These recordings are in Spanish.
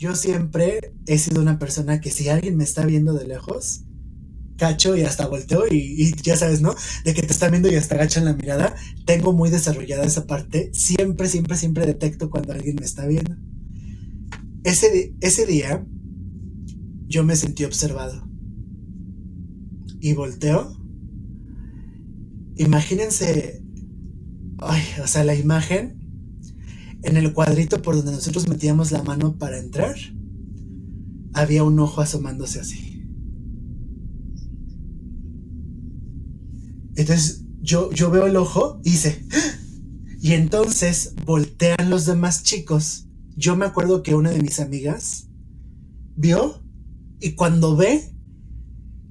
Yo siempre he sido una persona que si alguien me está viendo de lejos, cacho y hasta volteo y ya sabes, ¿no? De que te están viendo y hasta agachan la mirada. Tengo muy desarrollada esa parte. Siempre, siempre, siempre detecto cuando alguien me está viendo. Ese día yo me sentí observado y volteo. Imagínense, ay, o sea, la imagen en el cuadrito por donde nosotros metíamos la mano para entrar, había un ojo asomándose así. Entonces yo veo el ojo y hice, y entonces voltean los demás chicos. Yo me acuerdo que una de mis amigas vio y cuando ve,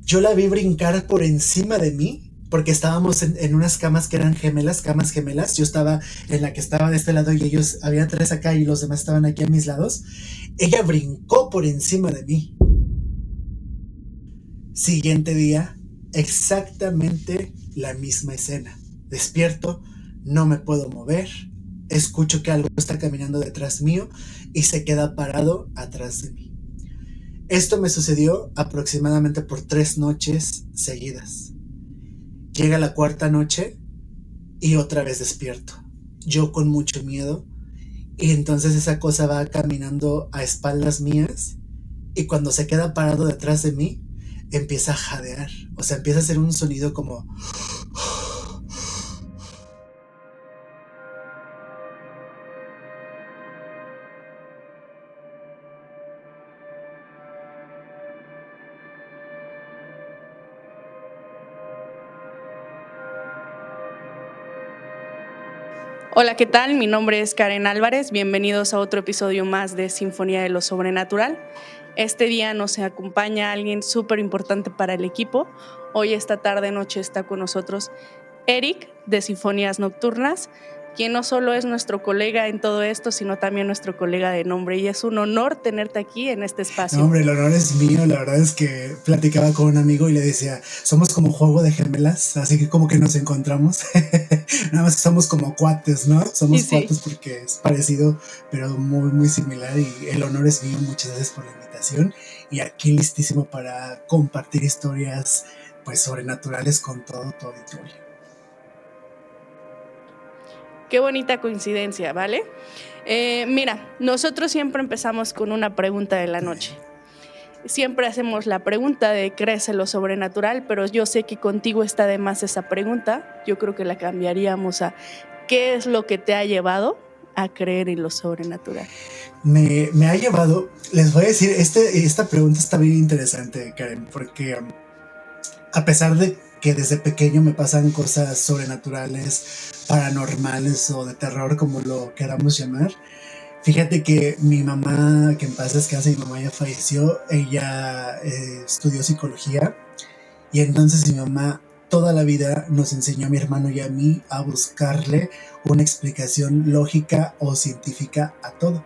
yo la vi brincar por encima de mí porque estábamos en unas camas que eran gemelas, camas gemelas. Yo estaba en la que estaba de este lado y ellos, había tres acá y los demás estaban aquí a mis lados. Ella brincó por encima de mí. Siguiente día, exactamente la misma escena. Despierto, no me puedo mover, escucho que algo está caminando detrás mío y se queda parado atrás de mí. Esto me sucedió aproximadamente por 3 noches seguidas. Llega la cuarta noche y otra vez despierto. Yo con mucho miedo y entonces esa cosa va caminando a espaldas mías y cuando se queda parado detrás de mí empieza a jadear. O sea, empieza a hacer un sonido como... Hola, ¿qué tal? Mi nombre es Karen Álvarez. Bienvenidos a otro episodio más de Sinfonía de lo Sobrenatural. Este día nos acompaña alguien súper importante para el equipo. Hoy, esta tarde, noche, está con nosotros Eric, de Sinfonías Nocturnas, quien no solo es nuestro colega en todo esto, sino también nuestro colega de nombre. Y es un honor tenerte aquí en este espacio. No, hombre, el honor es mío. La verdad es que platicaba con un amigo y le decía, somos como juego de gemelas, así que como que nos encontramos. Nada más que somos como cuates, ¿no? Somos cuates porque es parecido, pero muy, muy similar. Y el honor es mío. Muchas gracias por la invitación. Y aquí listísimo para compartir historias pues sobrenaturales con todo tu auditorio. Qué bonita coincidencia, ¿vale? Mira, nosotros siempre empezamos con una pregunta de la noche. Siempre hacemos la pregunta de ¿crees en lo sobrenatural? Pero yo sé que contigo está de más esa pregunta. Yo creo que la cambiaríamos a ¿qué es lo que te ha llevado a creer en lo sobrenatural? Me ha llevado, les voy a decir, esta pregunta está bien interesante, Karen, porque a pesar de que desde pequeño me pasan cosas sobrenaturales, paranormales o de terror, como lo queramos llamar, fíjate que mi mamá, que en paz descanse, mi mamá ya falleció, ella estudió psicología y entonces mi mamá toda la vida nos enseñó a mi hermano y a mí a buscarle una explicación lógica o científica a todo.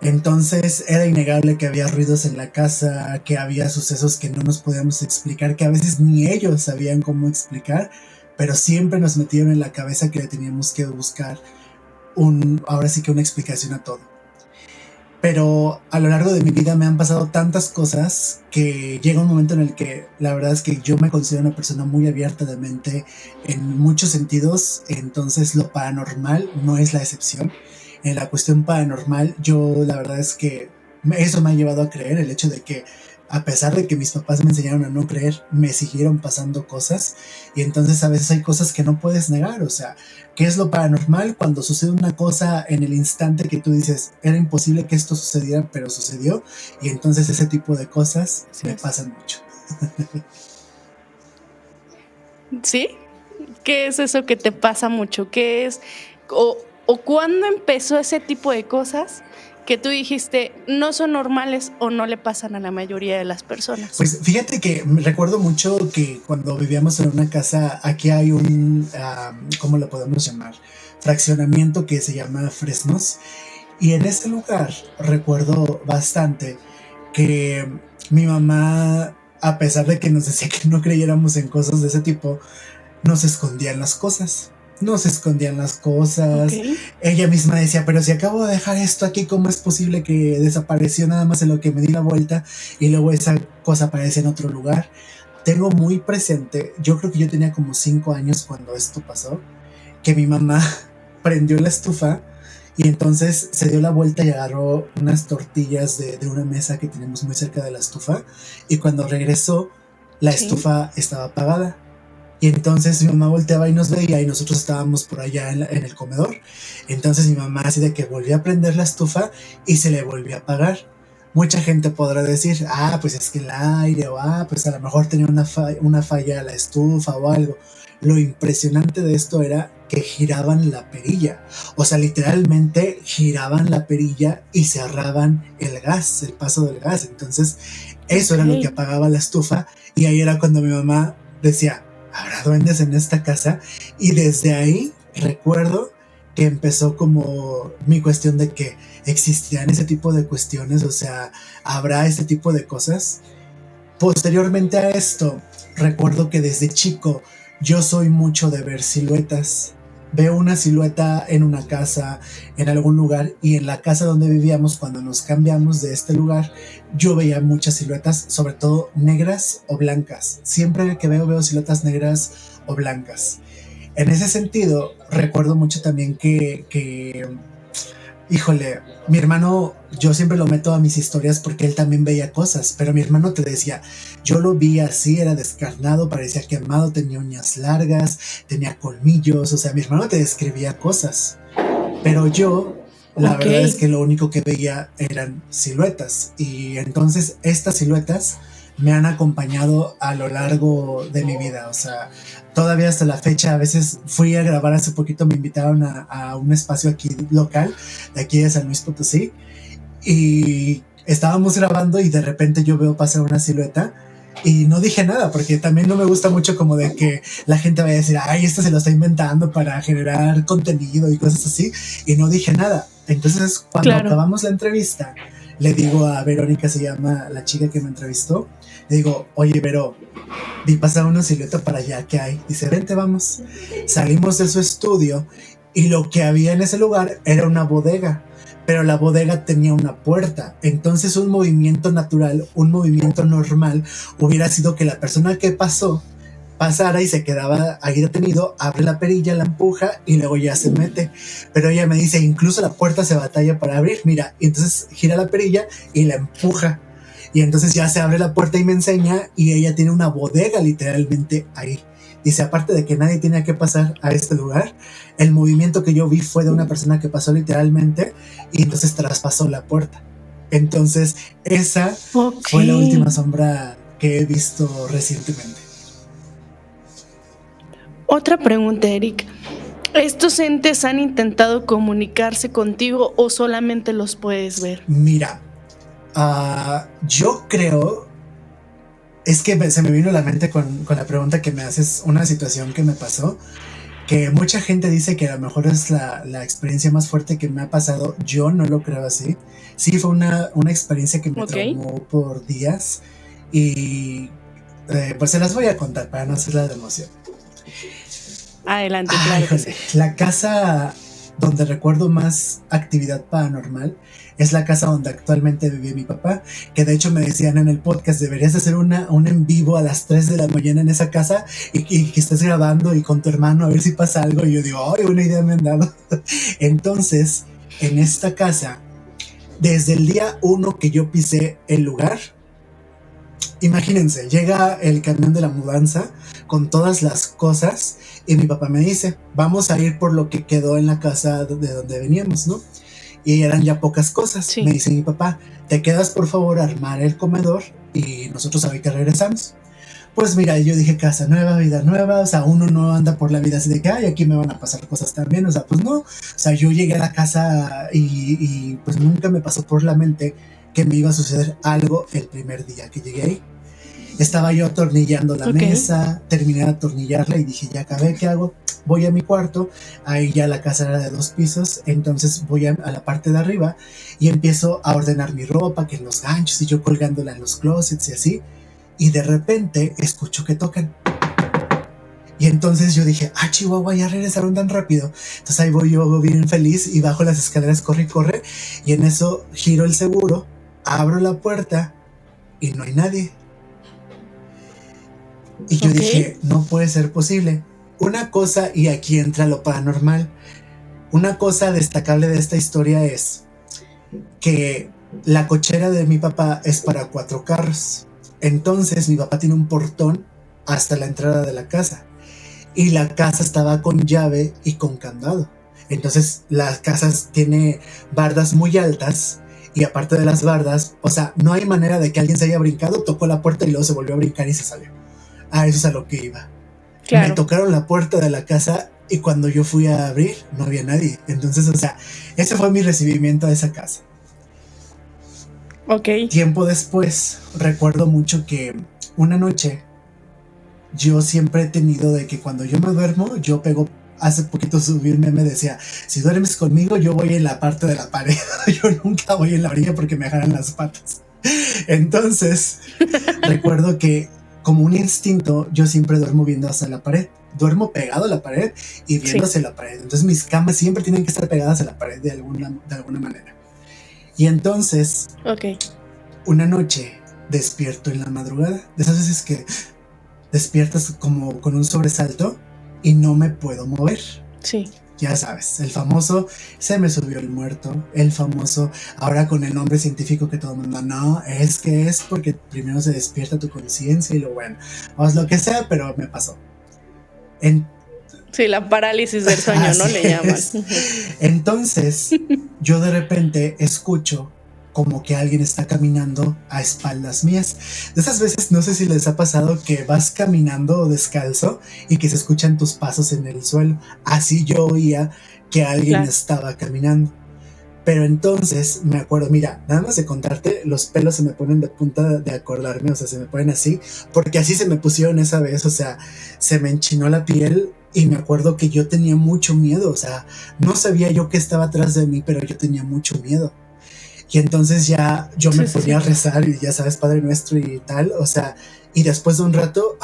Entonces era innegable que había ruidos en la casa, que había sucesos que no nos podíamos explicar, que a veces ni ellos sabían cómo explicar, pero siempre nos metieron en la cabeza que le teníamos que buscar ahora sí que una explicación a todo. Pero a lo largo de mi vida me han pasado tantas cosas que llega un momento en el que la verdad es que yo me considero una persona muy abierta de mente en muchos sentidos, entonces lo paranormal no es la excepción. En la cuestión paranormal, yo la verdad es que eso me ha llevado a creer, el hecho de que a pesar de que mis papás me enseñaron a no creer, me siguieron pasando cosas y entonces a veces hay cosas que no puedes negar. O sea, ¿qué es lo paranormal? Cuando sucede una cosa en el instante que tú dices, era imposible que esto sucediera, pero sucedió, y entonces ese tipo de cosas me pasan mucho. ¿Sí? ¿Qué es eso que te pasa mucho? ¿Qué es? ¿O cuándo empezó ese tipo de cosas que tú dijiste no son normales o no le pasan a la mayoría de las personas? Pues fíjate que recuerdo mucho que cuando vivíamos en una casa, aquí hay un, ¿cómo lo podemos llamar? Fraccionamiento que se llama Fresnos. Y en ese lugar recuerdo bastante que mi mamá, a pesar de que nos decía que no creyéramos en cosas de ese tipo, nos escondían las cosas. no se escondían las cosas. Ok. Ella misma decía, pero si acabo de dejar esto aquí, ¿cómo es posible que desapareció nada más en lo que me di la vuelta y luego esa cosa aparece en otro lugar? Tengo muy presente, yo creo que yo tenía como 5 años cuando esto pasó, que mi mamá prendió la estufa y entonces se dio la vuelta y agarró unas tortillas de una mesa que tenemos muy cerca de la estufa, y cuando regresó la Sí. estufa estaba apagada. Y entonces mi mamá volteaba y nos veía y nosotros estábamos por allá en el comedor. Entonces mi mamá así de que volvió a prender la estufa y se le volvió a apagar. Mucha gente podrá decir, ah, pues es que el aire, o ah, pues a lo mejor tenía una falla a la estufa o algo. Lo impresionante de esto era que giraban la perilla. O sea, literalmente giraban la perilla y cerraban el gas, el paso del gas. Entonces, eso Ok. era lo que apagaba la estufa. Y ahí era cuando mi mamá decía, ¿habrá duendes en esta casa? Y desde ahí recuerdo que empezó como mi cuestión de que existían ese tipo de cuestiones, o sea, habrá ese tipo de cosas. Posteriormente a esto, recuerdo que desde chico yo soy mucho de ver siluetas. Veo una silueta en una casa, en algún lugar, y en la casa donde vivíamos, cuando nos cambiamos de este lugar, yo veía muchas siluetas, sobre todo negras o blancas. Siempre que veo siluetas negras o blancas. En ese sentido, recuerdo mucho también que híjole, mi hermano, yo siempre lo meto a mis historias porque él también veía cosas, pero mi hermano te decía, yo lo vi así, era descarnado, parecía quemado, tenía uñas largas, tenía colmillos, o sea, mi hermano te describía cosas, pero yo, la Ok. verdad es que lo único que veía eran siluetas, y entonces estas siluetas me han acompañado a lo largo de mi vida, o sea, todavía hasta la fecha. A veces fui a grabar hace poquito, me invitaron a un espacio aquí local, de aquí de San Luis Potosí, y estábamos grabando y de repente yo veo pasar una silueta y no dije nada, porque también no me gusta mucho como de que la gente vaya a decir, ay, esto se lo está inventando para generar contenido y cosas así, y no dije nada. Entonces, cuando Claro. acabamos la entrevista, le digo a Verónica, se llama la chica que me entrevistó, le digo, oye, Vero, vi pasar una silueta para allá, ¿qué hay? Dice, vente, vamos. Salimos de su estudio y lo que había en ese lugar era una bodega, pero la bodega tenía una puerta. Entonces un movimiento natural, un movimiento normal, hubiera sido que la persona que pasara y se quedaba ahí detenido, abre la perilla, la empuja y luego ya se mete. Pero ella me dice, incluso la puerta se batalla para abrir, mira, y entonces gira la perilla y la empuja. Y entonces ya se abre la puerta y me enseña, y ella tiene una bodega literalmente ahí. Dice, aparte de que nadie tenía que pasar a este lugar, el movimiento que yo vi fue de una persona que pasó literalmente y entonces traspasó la puerta. Entonces, esa Ok. fue la última sombra que he visto recientemente. Otra pregunta, Eric. ¿Estos entes han intentado comunicarse contigo o solamente los puedes ver? Mira, yo creo, es que se me vino a la mente con la pregunta que me haces, una situación que me pasó, que mucha gente dice que a lo mejor es la experiencia más fuerte que me ha pasado. Yo no lo creo así. Sí, fue una experiencia que me Ok. traumó por días, y pues se las voy a contar para no hacerla de emoción. Adelante, claro que sí. La casa donde recuerdo más actividad paranormal es la casa donde actualmente vivía mi papá, que de hecho me decían en el podcast, deberías hacer un en vivo a las 3 de la mañana en esa casa, y que estés grabando y con tu hermano a ver si pasa algo. Y yo digo, ay, una idea me han dado. Entonces, en esta casa, desde el día 1 que yo pisé el lugar, imagínense, llega el camión de la mudanza con todas las cosas y mi papá me dice, vamos a ir por lo que quedó en la casa de donde veníamos, ¿no? Y eran ya pocas cosas. Sí. Me dice mi papá, te quedas por favor a armar el comedor y nosotros ahorita regresamos. Pues mira, yo dije, casa nueva, vida nueva, o sea, uno no anda por la vida así de que, ay, aquí me van a pasar cosas también, o sea, pues no. O sea, yo llegué a la casa y pues nunca me pasó por la mente que me iba a suceder algo el primer día que llegué ahí. Estaba yo atornillando la mesa, terminé de atornillarla y dije, ya acabé, ¿qué hago? Voy a mi cuarto, ahí ya la casa era de 2 pisos, entonces voy a la parte de arriba y empiezo a ordenar mi ropa, que en los ganchos, y yo colgándola en los closets y así, y de repente escucho que tocan. Y entonces yo dije, Chihuahua, ya regresaron tan rápido. Entonces ahí voy yo bien feliz y bajo las escaleras, corre y corre. Y en eso giro el seguro, abro la puerta y no hay nadie. Y yo dije, no puede ser posible. Una cosa, y aquí entra lo paranormal, una cosa destacable de esta historia es que la cochera de mi papá es para 4 carros. Entonces mi papá tiene un portón hasta la entrada de la casa. Y la casa estaba con llave y con candado. Entonces las casas tiene bardas muy altas y aparte de las bardas, o sea, no hay manera de que alguien se haya brincado, tocó la puerta y luego se volvió a brincar y se salió. Eso es a lo que iba. Claro. Me tocaron la puerta de la casa y cuando yo fui a abrir no había nadie. Entonces, o sea, ese fue mi recibimiento a esa casa. Ok. Tiempo después, recuerdo mucho que una noche yo siempre he tenido de que cuando yo me duermo, yo pego, hace poquito subí un meme, decía, si duermes conmigo, yo voy en la parte de la pared, yo nunca voy en la orilla porque me agarran las patas. Entonces, recuerdo que como un instinto, yo siempre duermo viendo hacia la pared, duermo pegado a la pared y viendo hacia la pared. Entonces mis camas siempre tienen que estar pegadas a la pared de alguna manera. Y entonces, una noche despierto en la madrugada, de esas veces que despiertas como con un sobresalto y no me puedo mover. Sí. Ya sabes, el famoso se me subió el muerto, el famoso ahora con el nombre científico que todo el mundo, no, es que es porque primero se despierta tu conciencia y lo bueno, o es lo que sea, pero me pasó. Sí, la parálisis del sueño, ¿no? Le llaman. Entonces, yo de repente escucho como que alguien está caminando a espaldas mías. De esas veces, no sé si les ha pasado que vas caminando descalzo y que se escuchan tus pasos en el suelo. Así yo oía que alguien estaba caminando. Pero entonces me acuerdo, mira, nada más de contarte, los pelos se me ponen de punta de acordarme, o sea, se me ponen así, porque así se me pusieron esa vez, o sea, se me enchinó la piel y me acuerdo que yo tenía mucho miedo, o sea, no sabía yo qué estaba atrás de mí, pero yo tenía mucho miedo. Y entonces ya yo me ponía a rezar y ya sabes, Padre Nuestro y tal, o sea, y después de un rato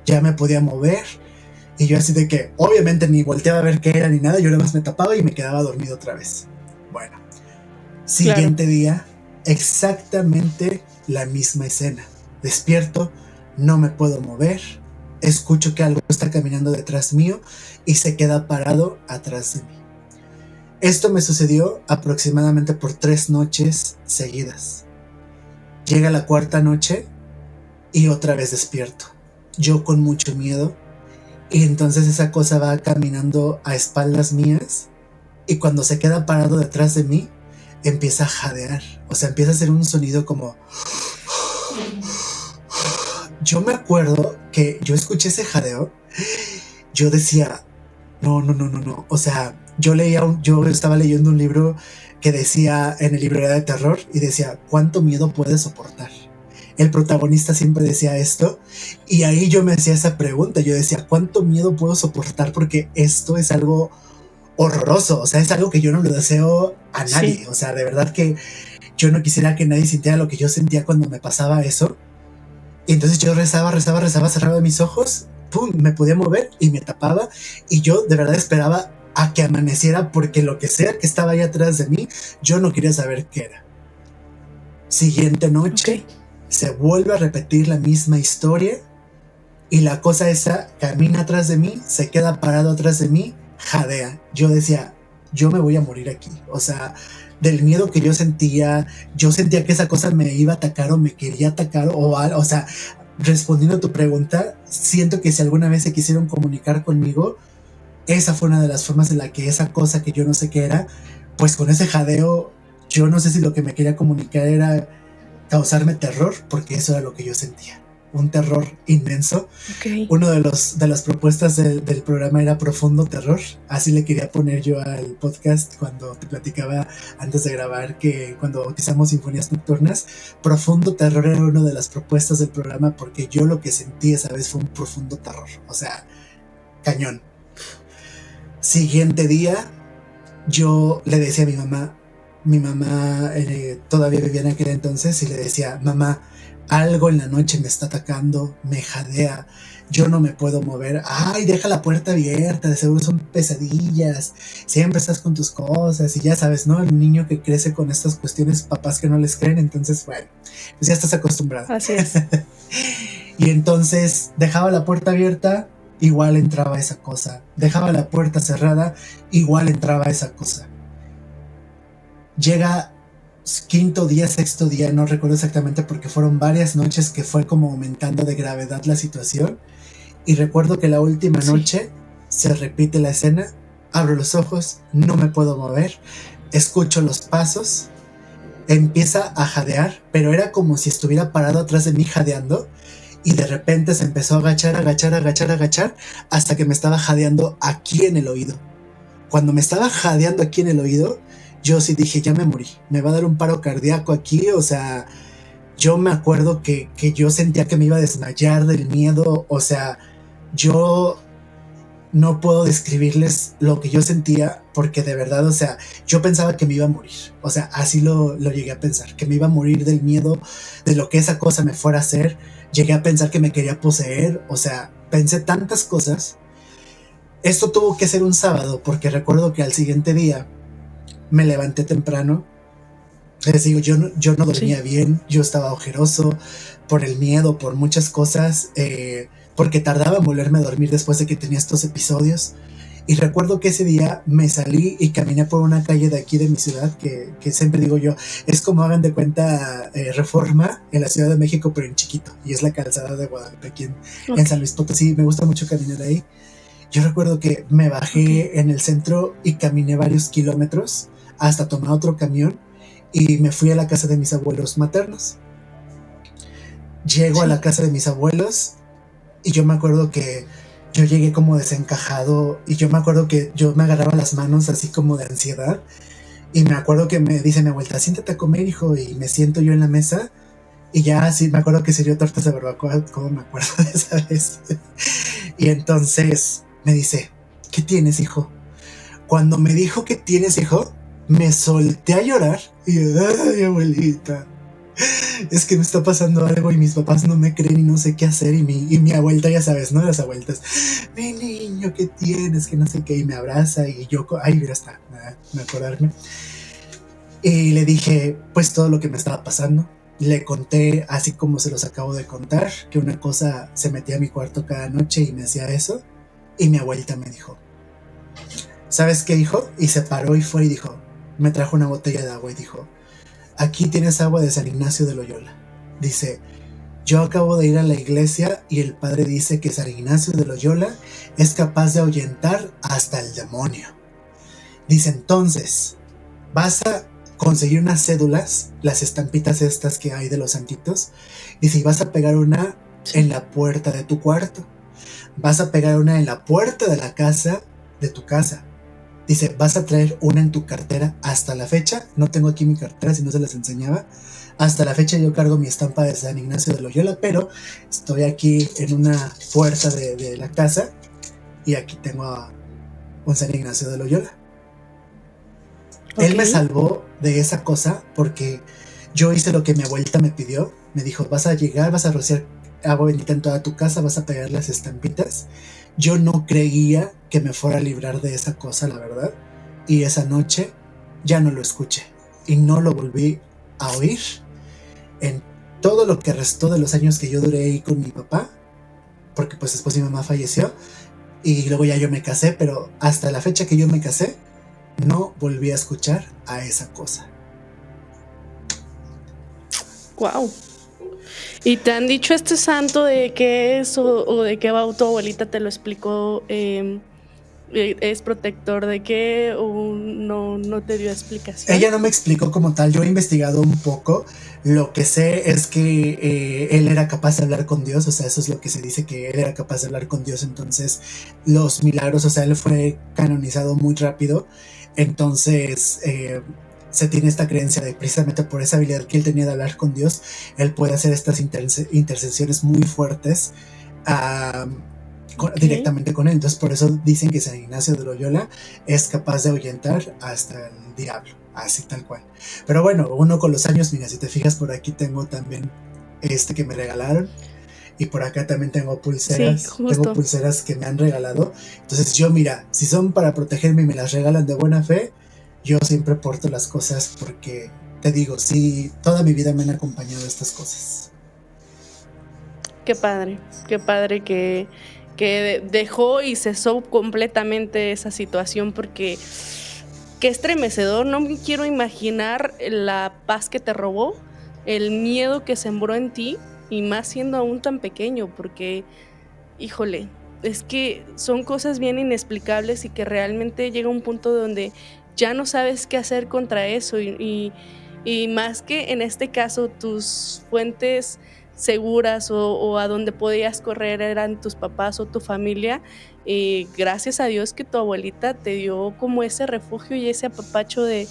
ya me podía mover y yo así de que obviamente ni volteaba a ver qué era ni nada, yo nada más me tapaba y me quedaba dormido otra vez. Bueno, siguiente día, exactamente la misma escena. Despierto, no me puedo mover, escucho que algo está caminando detrás mío y se queda parado atrás de mí. Esto me sucedió aproximadamente por 3 noches seguidas. Llega la 4ª noche y otra vez despierto. Yo con mucho miedo. Y entonces esa cosa va caminando a espaldas mías. Y cuando se queda parado detrás de mí, empieza a jadear. O sea, empieza a hacer un sonido como... Yo me acuerdo que yo escuché ese jadeo. Yo decía, no. O sea... Yo estaba leyendo un libro que decía, en el libro era de terror, y decía, ¿cuánto miedo puedes soportar? El protagonista siempre decía esto, y ahí yo me hacía esa pregunta, yo decía, ¿cuánto miedo puedo soportar? Porque esto es algo horroroso, o sea, es algo que yo no lo deseo a nadie, sí. O sea, de verdad que yo no quisiera que nadie sintiera lo que yo sentía cuando me pasaba eso, y entonces yo rezaba, cerraba mis ojos, pum, me podía mover y me tapaba, y yo de verdad esperaba a que amaneciera porque lo que sea que estaba ahí atrás de mí, yo no quería saber qué era. Siguiente noche, se vuelve a repetir la misma historia y la cosa esa camina atrás de mí, se queda parado atrás de mí, jadea. Yo decía, yo me voy a morir aquí. O sea, del miedo que yo sentía que esa cosa me iba a atacar o me quería atacar o sea, respondiendo a tu pregunta, siento que si alguna vez se quisieron comunicar conmigo, esa fue una de las formas en la que esa cosa que yo no sé qué era, pues con ese jadeo, yo no sé si lo que me quería comunicar era causarme terror, porque eso era lo que yo sentía, un terror inmenso. Uno de las propuestas del programa era profundo terror, así le quería poner yo al podcast cuando te platicaba antes de grabar que cuando bautizamos Sinfonías Nocturnas, profundo terror era una de las propuestas del programa porque yo lo que sentí esa vez fue un profundo terror, o sea, cañón. Siguiente día, yo le decía a mi mamá, Mi mamá todavía vivía en aquel entonces y le decía, mamá, algo en la noche me está atacando, me jadea, yo no me puedo mover. Ay, deja la puerta abierta, de seguro son pesadillas, siempre estás con tus cosas y ya sabes, ¿no? El niño que crece con estas cuestiones, papás que no les creen, entonces, bueno, pues ya estás acostumbrado. Así es. Y entonces dejaba la puerta abierta, igual entraba esa cosa. Dejaba la puerta cerrada, igual entraba esa cosa. Llega quinto día, sexto día, no recuerdo exactamente porque fueron varias noches que fue como aumentando de gravedad la situación. Y recuerdo que la última noche se repite la escena, abro los ojos, no me puedo mover, escucho los pasos, empieza a jadear, pero era como si estuviera parado atrás de mí jadeando. Y de repente se empezó a agachar, hasta que me estaba jadeando aquí en el oído. Cuando me estaba jadeando aquí en el oído, yo sí dije, ya me morí, me va a dar un paro cardíaco aquí, o sea, yo me acuerdo que yo sentía que me iba a desmayar del miedo, o sea, yo no puedo describirles lo que yo sentía, porque de verdad, o sea, yo pensaba que me iba a morir, o sea, así lo llegué a pensar, que me iba a morir del miedo, de lo que esa cosa me fuera a hacer. Llegué a pensar que me quería poseer, o sea, pensé tantas cosas. Esto tuvo que ser un sábado, porque recuerdo que al siguiente día me levanté temprano. Les digo, yo no dormía bien, yo estaba ojeroso por el miedo, por muchas cosas, porque tardaba en volverme a dormir después de que tenía estos episodios. Y recuerdo que ese día me salí y caminé por una calle de aquí de mi ciudad, que siempre digo yo, es como hagan de cuenta Reforma en la Ciudad de México, pero en chiquito, y es la calzada de Guadalupe aquí en San Luis Potosí. Me gusta mucho caminar ahí. Yo recuerdo que me bajé en el centro y caminé varios kilómetros hasta tomar otro camión y me fui a la casa de mis abuelos maternos. Llego a la casa de mis abuelos y yo me acuerdo que yo llegué como desencajado y yo me acuerdo que yo me agarraba las manos así como de ansiedad y me acuerdo que me dice mi abuelita, siéntate a comer, hijo, y me siento yo en la mesa y ya así me acuerdo que sirvió tortas de barbacoa, como me acuerdo de esa vez. Y entonces me dice, ¿qué tienes, hijo? Cuando me dijo ¿qué tienes, hijo? Me solté a llorar y yo, ay, abuelita, es que me está pasando algo y mis papás no me creen y no sé qué hacer. Y mi abuelita, ya sabes, ¿no? Las abuelitas, mi niño, ¿qué tienes? Que no sé qué. Y me abraza y yo, ay, mira, hasta me acordarme. Y le dije, pues todo lo que me estaba pasando. Le conté, así como se los acabo de contar, que una cosa se metía a mi cuarto cada noche y me hacía eso. Y mi abuelita me dijo, ¿sabes qué, hijo? Y se paró y fue y dijo, me trajo una botella de agua y dijo, aquí tienes agua de San Ignacio de Loyola. Dice, yo acabo de ir a la iglesia y el padre dice que San Ignacio de Loyola es capaz de ahuyentar hasta el demonio. Dice, entonces, vas a conseguir unas cédulas, las estampitas estas que hay de los santitos. Dice, y vas a pegar una en la puerta de tu cuarto. Vas a pegar una en la puerta de la casa, de tu casa. Dice, vas a traer una en tu cartera. Hasta la fecha, no tengo aquí mi cartera, si no se las enseñaba. Hasta la fecha yo cargo mi estampa de San Ignacio de Loyola, pero estoy aquí en una puerta de la casa y aquí tengo a un San Ignacio de Loyola. Okay. Él me salvó de esa cosa porque yo hice lo que mi abuelita me pidió. Me dijo, vas a llegar, vas a rociar agua bendita en toda tu casa, vas a pegar las estampitas. Yo no creía que me fuera a librar de esa cosa, la verdad. Y esa noche ya no lo escuché y no lo volví a oír en todo lo que restó de los años que yo duré ahí con mi papá, porque pues después mi mamá falleció y luego ya yo me casé, pero hasta la fecha que yo me casé no volví a escuchar a esa cosa. Wow. ¿Y te han dicho este santo de qué es o de qué va tu abuelita? ¿Te lo explicó? ¿Es protector de qué o no te dio explicación? Ella no me explicó como tal, yo he investigado un poco. Lo que sé es que él era capaz de hablar con Dios, o sea, eso es lo que se dice, que él era capaz de hablar con Dios. Entonces los milagros, o sea, él fue canonizado muy rápido. Entonces se tiene esta creencia de precisamente por esa habilidad que él tenía de hablar con Dios, él puede hacer estas intercesiones muy fuertes directamente con él. Entonces por eso dicen que San Ignacio de Loyola es capaz de ahuyentar hasta el diablo, así tal cual. Pero bueno, uno con los años, mira, si te fijas por aquí tengo también que me regalaron. Y por acá también tengo pulseras. Sí, tengo pulseras que me han regalado. Entonces yo, mira, si son para protegerme y me las regalan de buena fe, yo siempre porto las cosas porque, te digo, sí, toda mi vida me han acompañado estas cosas. Qué padre que dejó y cesó completamente esa situación, porque qué estremecedor. No me quiero imaginar la paz que te robó, el miedo que sembró en ti, y más siendo aún tan pequeño, porque, híjole, es que son cosas bien inexplicables y que realmente llega un punto donde ya no sabes qué hacer contra eso, y más que en este caso tus fuentes seguras o a donde podías correr eran tus papás o tu familia. Gracias a Dios que tu abuelita te dio como ese refugio y ese apapacho de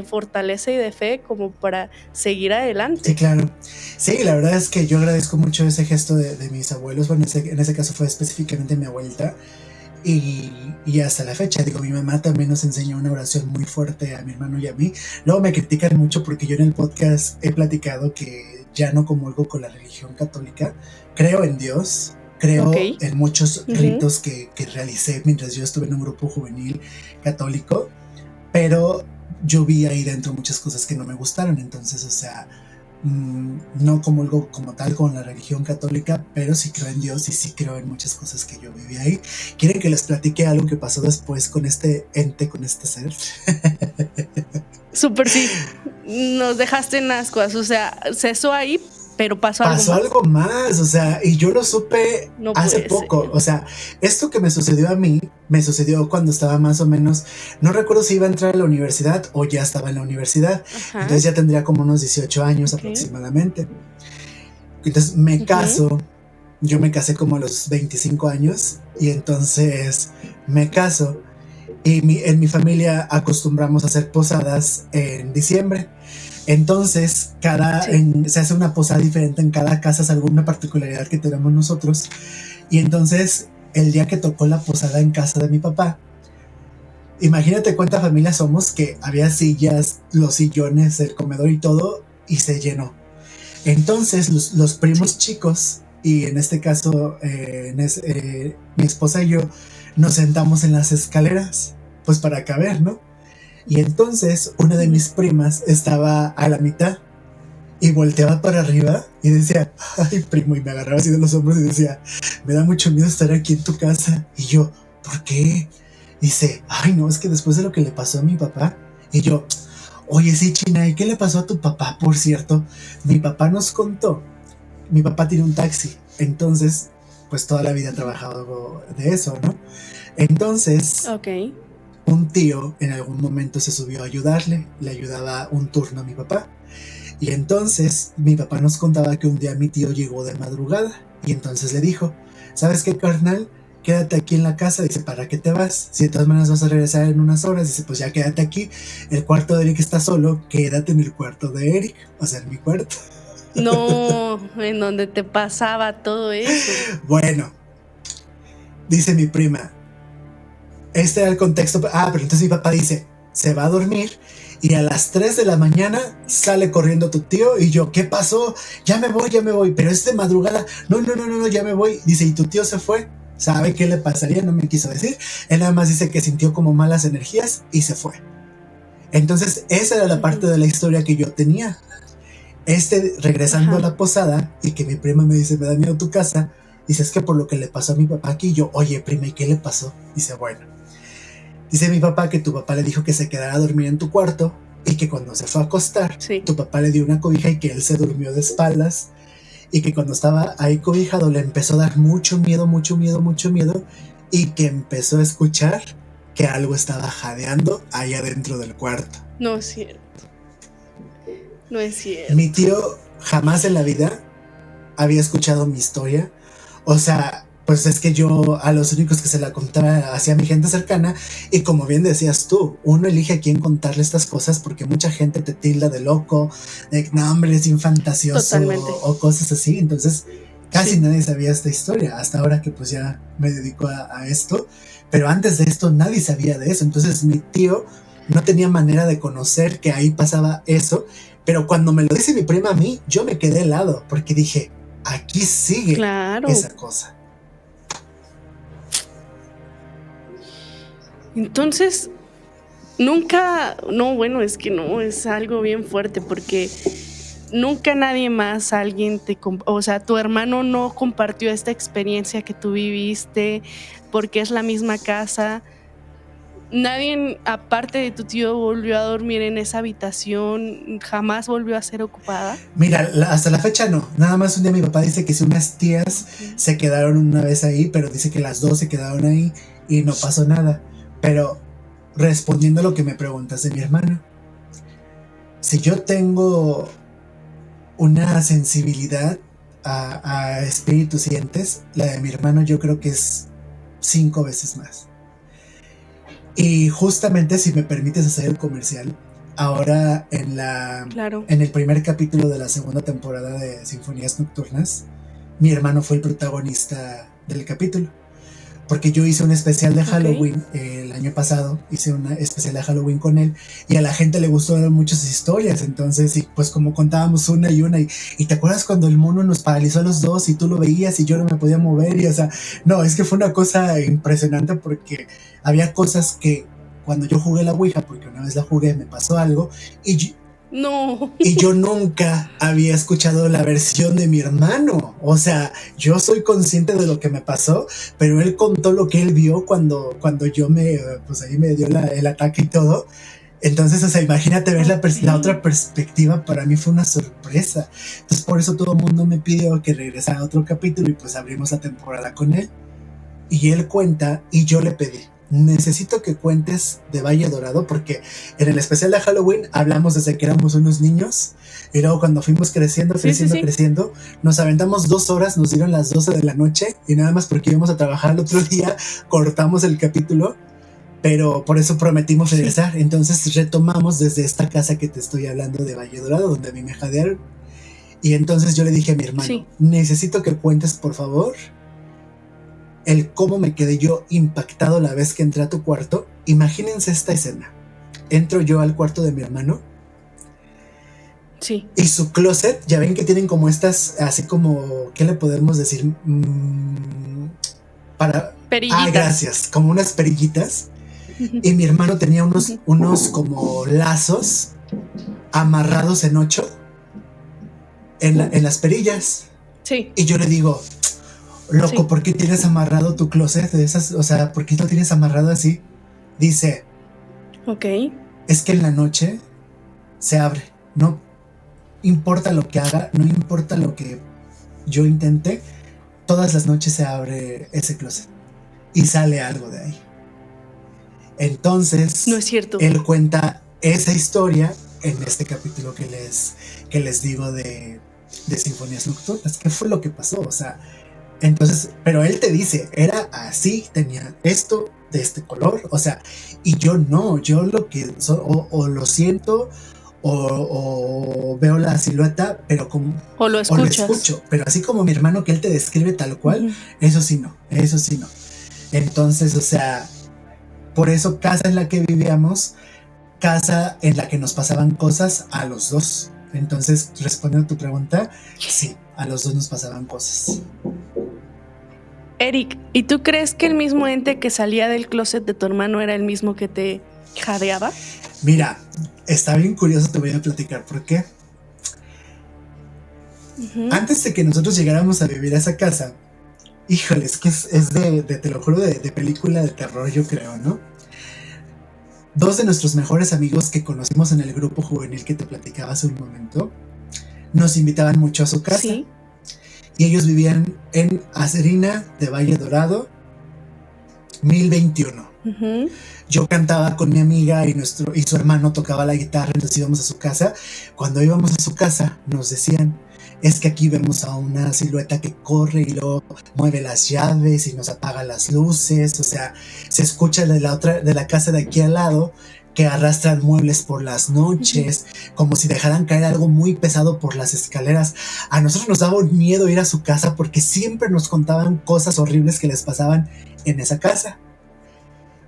fortaleza y de fe como para seguir adelante. Sí, claro. Sí, la verdad es que yo agradezco mucho ese gesto de mis abuelos. Bueno, en ese caso fue específicamente mi abuelita. Y hasta la fecha, digo, mi mamá también nos enseñó una oración muy fuerte a mi hermano y a mí. Luego me critican mucho porque yo en el podcast he platicado que ya no comulgo con la religión católica. Creo en Dios, creo en muchos ritos que realicé mientras yo estuve en un grupo juvenil católico, pero yo vi ahí dentro muchas cosas que no me gustaron. Entonces, o sea, no comulgo como tal con la religión católica, pero sí creo en Dios y sí creo en muchas cosas que yo viví ahí. ¿Quieren que les platique algo que pasó después con este ente, con este ser? Súper, sí. Nos dejaste en ascuas, o sea, cesó ahí, pero pasó algo más, o sea, y yo lo supe hace poco. O sea, esto que me sucedió a mí, me sucedió cuando estaba más o menos, no recuerdo si iba a entrar a la universidad o ya estaba en la universidad. Entonces ya tendría como unos 18 años aproximadamente. Entonces me caso, yo me casé como a los 25 años y entonces me caso y en mi familia acostumbramos a hacer posadas en diciembre. Entonces, se hace una posada diferente en cada casa, es alguna particularidad que tenemos nosotros. Y entonces, el día que tocó la posada en casa de mi papá, imagínate cuánta familia somos, que había sillas, los sillones, el comedor y todo, y se llenó. Entonces, los primos chicos, y en este caso, mi esposa y yo, nos sentamos en las escaleras, pues para caber, ¿no? Y entonces una de mis primas estaba a la mitad y volteaba para arriba y decía, ay, primo, y me agarraba así de los hombros y decía, me da mucho miedo estar aquí en tu casa. Y yo, ¿por qué? Dice, ay, no, es que después de lo que le pasó a mi papá. Y yo, oye, sí, China, ¿y qué le pasó a tu papá? Por cierto, mi papá nos contó, mi papá tiene un taxi, entonces, pues toda la vida ha trabajado de eso, ¿no? Entonces, un tío en algún momento se subió a ayudarle, le ayudaba un turno a mi papá. Y entonces mi papá nos contaba que un día mi tío llegó de madrugada y entonces le dijo, ¿sabes qué, carnal? Quédate aquí en la casa. Dice, ¿para qué te vas? Si de todas maneras vas a regresar en unas horas. Dice, pues ya quédate aquí. El cuarto de Eric está solo, quédate en el cuarto de Eric, o sea, en mi cuarto. No, en donde te pasaba todo eso. Bueno, dice mi prima, este era el contexto. Pero entonces mi papá dice, se va a dormir y a las 3 de la mañana sale corriendo tu tío. Y yo, ¿qué pasó? Ya me voy, pero es de madrugada. No, ya me voy. Dice, ¿y tu tío se fue? ¿Sabe qué le pasaría? No me quiso decir. Él nada más dice que sintió como malas energías y se fue. Entonces esa era la parte de la historia que yo tenía. Regresando a la posada y que mi prima me dice, me da miedo tu casa. Dice, es que por lo que le pasó a mi papá aquí. Y yo, oye, prima, ¿y qué le pasó? Dice, bueno, dice mi papá que tu papá le dijo que se quedara a dormir en tu cuarto y que cuando se fue a acostar, tu papá le dio una cobija y que él se durmió de espaldas y que cuando estaba ahí cobijado le empezó a dar mucho miedo y que empezó a escuchar que algo estaba jadeando ahí adentro del cuarto. No es cierto. No es cierto. Mi tío jamás en la vida había escuchado mi historia. O sea, pues es que yo a los únicos que se la contaba hacia mi gente cercana, y como bien decías tú, uno elige a quién contarle estas cosas porque mucha gente te tilda de loco, de no, hombre, es infantasioso o cosas así. Entonces Casi nadie sabía esta historia, hasta ahora que pues ya me dedico a esto, pero antes de esto nadie sabía de eso, entonces mi tío no tenía manera de conocer que ahí pasaba eso, pero cuando me lo dice mi prima a mí, yo me quedé helado, porque dije, aquí sigue esa cosa. Entonces, nunca, no, bueno, es que no, es algo bien fuerte, porque nunca nadie más, alguien o sea, tu hermano no compartió esta experiencia que tú viviste, porque es la misma casa. Nadie, aparte de tu tío, volvió a dormir en esa habitación, jamás volvió a ser ocupada. Mira, hasta la fecha no. Nada más un día mi papá dice que si unas tías se quedaron una vez ahí, pero dice que las dos se quedaron ahí y no pasó nada. Pero respondiendo a lo que me preguntas de mi hermano, si yo tengo una sensibilidad a espíritus sientes, la de mi hermano yo creo que es 5 veces más. Y justamente, si me permites hacer el comercial, ahora en el primer capítulo de la segunda temporada de Sinfonías Nocturnas, mi hermano fue el protagonista del capítulo. Porque yo hice un especial de Halloween el año pasado, hice una especial de Halloween con él, y a la gente le gustaron muchas historias, entonces, y pues como contábamos una, y te acuerdas cuando el mono nos paralizó a los dos y tú lo veías y yo no me podía mover, y o sea, no, es que fue una cosa impresionante porque había cosas que cuando yo jugué la Ouija, porque una vez la jugué, me pasó algo, y yo nunca había escuchado la versión de mi hermano. O sea, yo soy consciente de lo que me pasó, pero él contó lo que él vio cuando yo pues ahí me dio el ataque y todo. Entonces, o sea, imagínate ver la otra perspectiva. Para mí fue una sorpresa. Entonces, por eso todo el mundo me pidió que regresara a otro capítulo y pues abrimos la temporada con él. Y él cuenta y yo le pedí, necesito que cuentes de Valle Dorado, porque en el especial de Halloween hablamos desde que éramos unos niños, y luego cuando fuimos creciendo, nos aventamos 2 horas, nos dieron las 12 de la noche, y nada más porque íbamos a trabajar el otro día, cortamos el capítulo, pero por eso prometimos regresar. Entonces retomamos desde esta casa que te estoy hablando de Valle Dorado, donde a mí me jadearon, y entonces yo le dije a mi hermano, necesito que cuentes, por favor, el cómo me quedé yo impactado la vez que entré a tu cuarto. Imagínense esta escena. Entro yo al cuarto de mi hermano. Sí. Y su closet, ya ven que tienen como estas, así como, ¿qué le podemos decir? Perillitas. Gracias. Como unas perillitas. Y mi hermano tenía unos como lazos amarrados en 8 en las perillas. Sí. Y yo le digo, loco, ¿por qué tienes amarrado tu closet de esas? O sea, ¿por qué lo tienes amarrado así? Dice, es que en la noche se abre. No importa lo que haga, no importa lo que yo intente, todas las noches se abre ese closet y sale algo de ahí. Entonces, no es cierto. Él cuenta esa historia en este capítulo que les digo de Sinfonías Nocturnas. ¿Qué fue lo que pasó? O sea, entonces, pero él te dice, era así, tenía esto de este color, o sea, y yo no, yo lo que o lo siento o veo la silueta, pero como o lo escucho, pero así como mi hermano que él te describe tal cual, eso sí no. Entonces, o sea, por eso casa en la que vivíamos, casa en la que nos pasaban cosas a los dos. Entonces, respondiendo a tu pregunta, sí, a los dos nos pasaban cosas. Eric, ¿y tú crees que el mismo ente que salía del closet de tu hermano era el mismo que te jadeaba? Mira, está bien curioso, te voy a platicar por qué. Antes de que nosotros llegáramos a vivir a esa casa, híjole, es que es de te lo juro, de película de terror, yo creo, ¿no? 2 de nuestros mejores amigos que conocimos en el grupo juvenil que te platicaba hace un momento, nos invitaban mucho a su casa. Sí. Y ellos vivían en Acerina de Valle Dorado, 1021. Yo cantaba con mi amiga y su hermano tocaba la guitarra, entonces íbamos a su casa. Cuando íbamos a su casa nos decían, es que aquí vemos a una silueta que corre y luego mueve las llaves y nos apaga las luces, o sea, se escucha de la casa de aquí al lado que arrastran muebles por las noches, como si dejaran caer algo muy pesado por las escaleras. A nosotros nos daba un miedo ir a su casa porque siempre nos contaban cosas horribles que les pasaban en esa casa.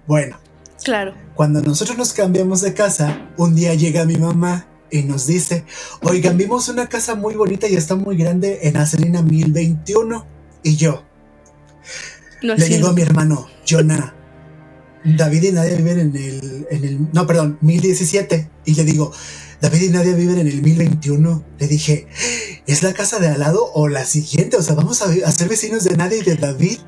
Bueno, claro. Cuando nosotros nos cambiamos de casa, un día llega mi mamá y nos dice, oigan, vimos una casa muy bonita y está muy grande en Acelina 1021. Y yo le digo a mi hermano, Jonah, David y Nadia viven no, perdón, 1017. Y le digo, David y Nadia viven en el 1021. Le dije, ¿es la casa de al lado o la siguiente? O sea, vamos a ser vecinos de Nadia y de David.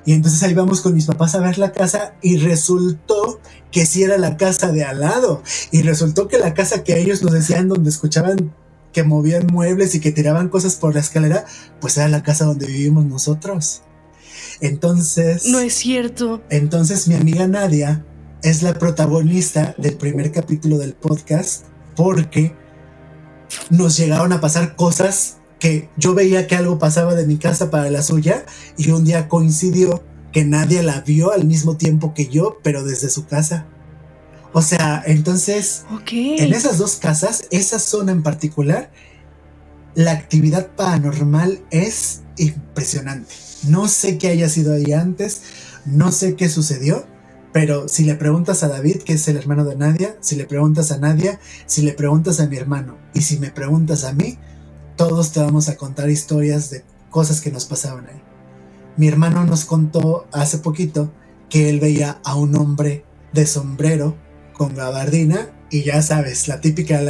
Y entonces ahí vamos con mis papás a ver la casa y resultó que sí era la casa de al lado. Y resultó que la casa que ellos nos decían donde escuchaban que movían muebles y que tiraban cosas por la escalera, pues era la casa donde vivimos nosotros. Entonces... No es cierto. Entonces mi amiga Nadia es la protagonista del primer capítulo del podcast porque nos llegaron a pasar cosas que yo veía que algo pasaba de mi casa para la suya y un día coincidió que Nadia la vio al mismo tiempo que yo, pero desde su casa. O sea, entonces, en esas dos casas, esa zona en particular, la actividad paranormal es impresionante. No sé qué haya sido ahí antes, no sé qué sucedió, pero si le preguntas a David, que es el hermano de Nadia, si le preguntas a Nadia, si le preguntas a mi hermano y si me preguntas a mí, todos te vamos a contar historias de cosas que nos pasaban ahí. Mi hermano nos contó hace poquito que él veía a un hombre de sombrero con gabardina y ya sabes, la típica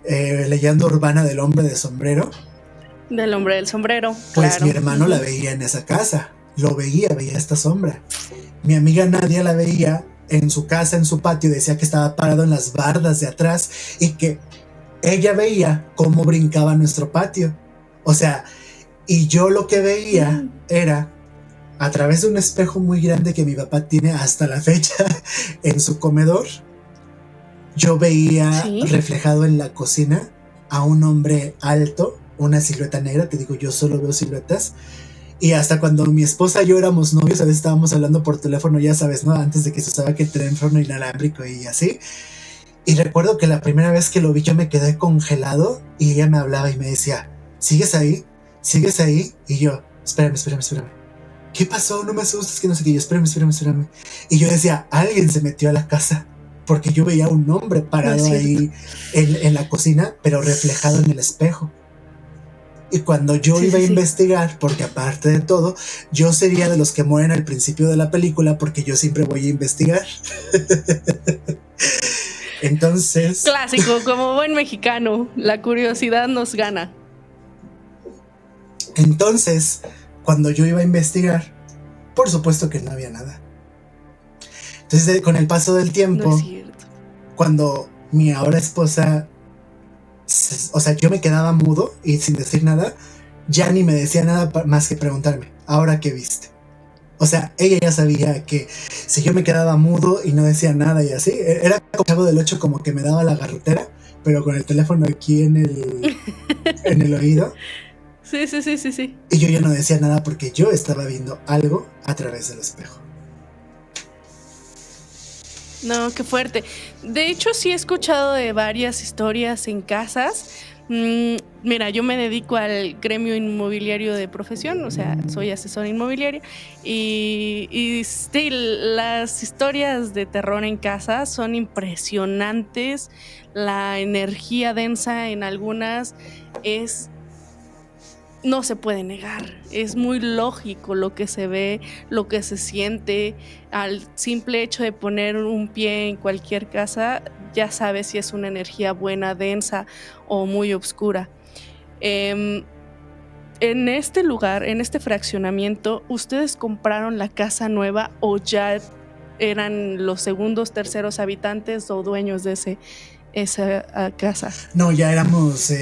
leyenda urbana del hombre de sombrero. Del hombre del sombrero. Pues claro. Mi hermano la veía en esa casa, veía esta sombra. Mi amiga Nadia la veía en su casa, en su patio, decía que estaba parado en las bardas de atrás y que ella veía cómo brincaba nuestro patio. O sea, y yo lo que veía era a través de un espejo muy grande que mi papá tiene hasta la fecha en su comedor. Yo veía reflejado en la cocina a un hombre alto, una silueta negra. Te digo, yo solo veo siluetas. Y hasta cuando mi esposa y yo éramos novios, a veces estábamos hablando por teléfono, ya sabes, ¿no? Antes de que se usaba que el teléfono inalámbrico y así. Y recuerdo que la primera vez que lo vi yo me quedé congelado y ella me hablaba y me decía, ¿sigues ahí? ¿Sigues ahí? Y yo, espérame. ¿Qué pasó? No me asustes, que no sé qué. Yo, espérame. Y yo decía, alguien se metió a la casa. Porque yo veía un hombre parado ahí en la cocina, pero reflejado en el espejo. Y cuando yo iba a investigar, porque aparte de todo, yo sería de los que mueren al principio de la película porque yo siempre voy a investigar. Entonces... Clásico, como buen mexicano, la curiosidad nos gana. Entonces, cuando yo iba a investigar, por supuesto que no había nada. Entonces, con el paso del tiempo, no es cierto. Cuando mi ahora esposa, o sea, yo me quedaba mudo y sin decir nada, ya ni me decía nada más que preguntarme, ¿ahora qué viste? O sea, ella ya sabía que si yo me quedaba mudo y no decía nada y así, era como Chavo del 8, como que me daba la garrotera, pero con el teléfono aquí en el oído. Sí. Y yo ya no decía nada porque yo estaba viendo algo a través del espejo. No, qué fuerte. De hecho, sí he escuchado de varias historias en casas. Mira, yo me dedico al gremio inmobiliario de profesión, o sea, soy asesora inmobiliaria y sí, las historias de terror en casa son impresionantes. La energía densa en algunas no se puede negar, es muy lógico lo que se ve, lo que se siente. Al simple hecho de poner un pie en cualquier casa, ya sabes si es una energía buena, densa o muy oscura. En este lugar, en este fraccionamiento, ¿ustedes compraron la casa nueva o ya eran los segundos, terceros habitantes o dueños de esa casa? No, ya éramos...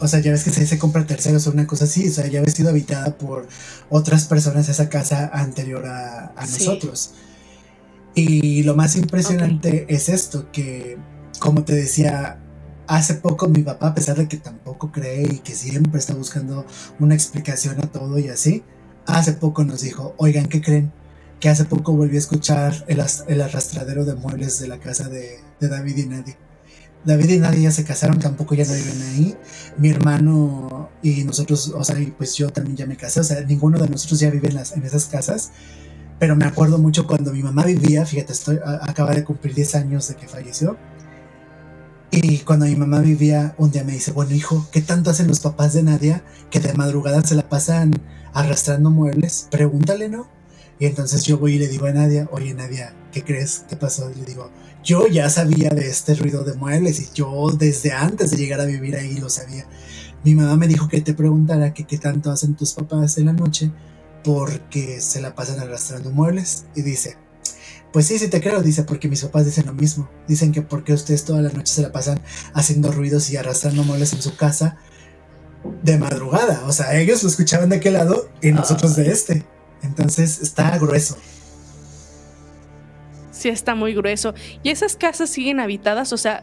O sea, ya ves que se compra terceros o una cosa así. O sea, ya había sido habitada por otras personas esa casa anterior a nosotros. Y lo más impresionante es esto, que como te decía, hace poco mi papá, a pesar de que tampoco cree y que siempre está buscando una explicación a todo y así, hace poco nos dijo, oigan, ¿qué creen? que hace poco volví a escuchar el arrastradero de muebles de la casa de David y Nadia. David y Nadia ya se casaron, tampoco ya no viven ahí. Mi hermano y nosotros, o sea, y pues yo también ya me casé, o sea, ninguno de nosotros ya vive en esas casas. Pero me acuerdo mucho cuando mi mamá vivía, fíjate, acaba de cumplir 10 años de que falleció. Y cuando mi mamá vivía, un día me dice, bueno hijo, ¿qué tanto hacen los papás de Nadia que de madrugada se la pasan arrastrando muebles? Pregúntale, ¿no? Y entonces yo voy y le digo a Nadia, oye Nadia, ¿qué crees? ¿Qué pasó? Y le digo, yo ya sabía de este ruido de muebles y yo desde antes de llegar a vivir ahí lo sabía. Mi mamá me dijo que te preguntara que qué tanto hacen tus papás en la noche porque se la pasan arrastrando muebles. Y dice, pues sí, sí te creo, dice, porque mis papás dicen lo mismo. Dicen que porque ustedes toda la noche se la pasan haciendo ruidos y arrastrando muebles en su casa de madrugada. O sea, ellos lo escuchaban de aquel lado y nosotros de este. Entonces está grueso. Sí, está muy grueso. ¿Y esas casas siguen habitadas? O sea,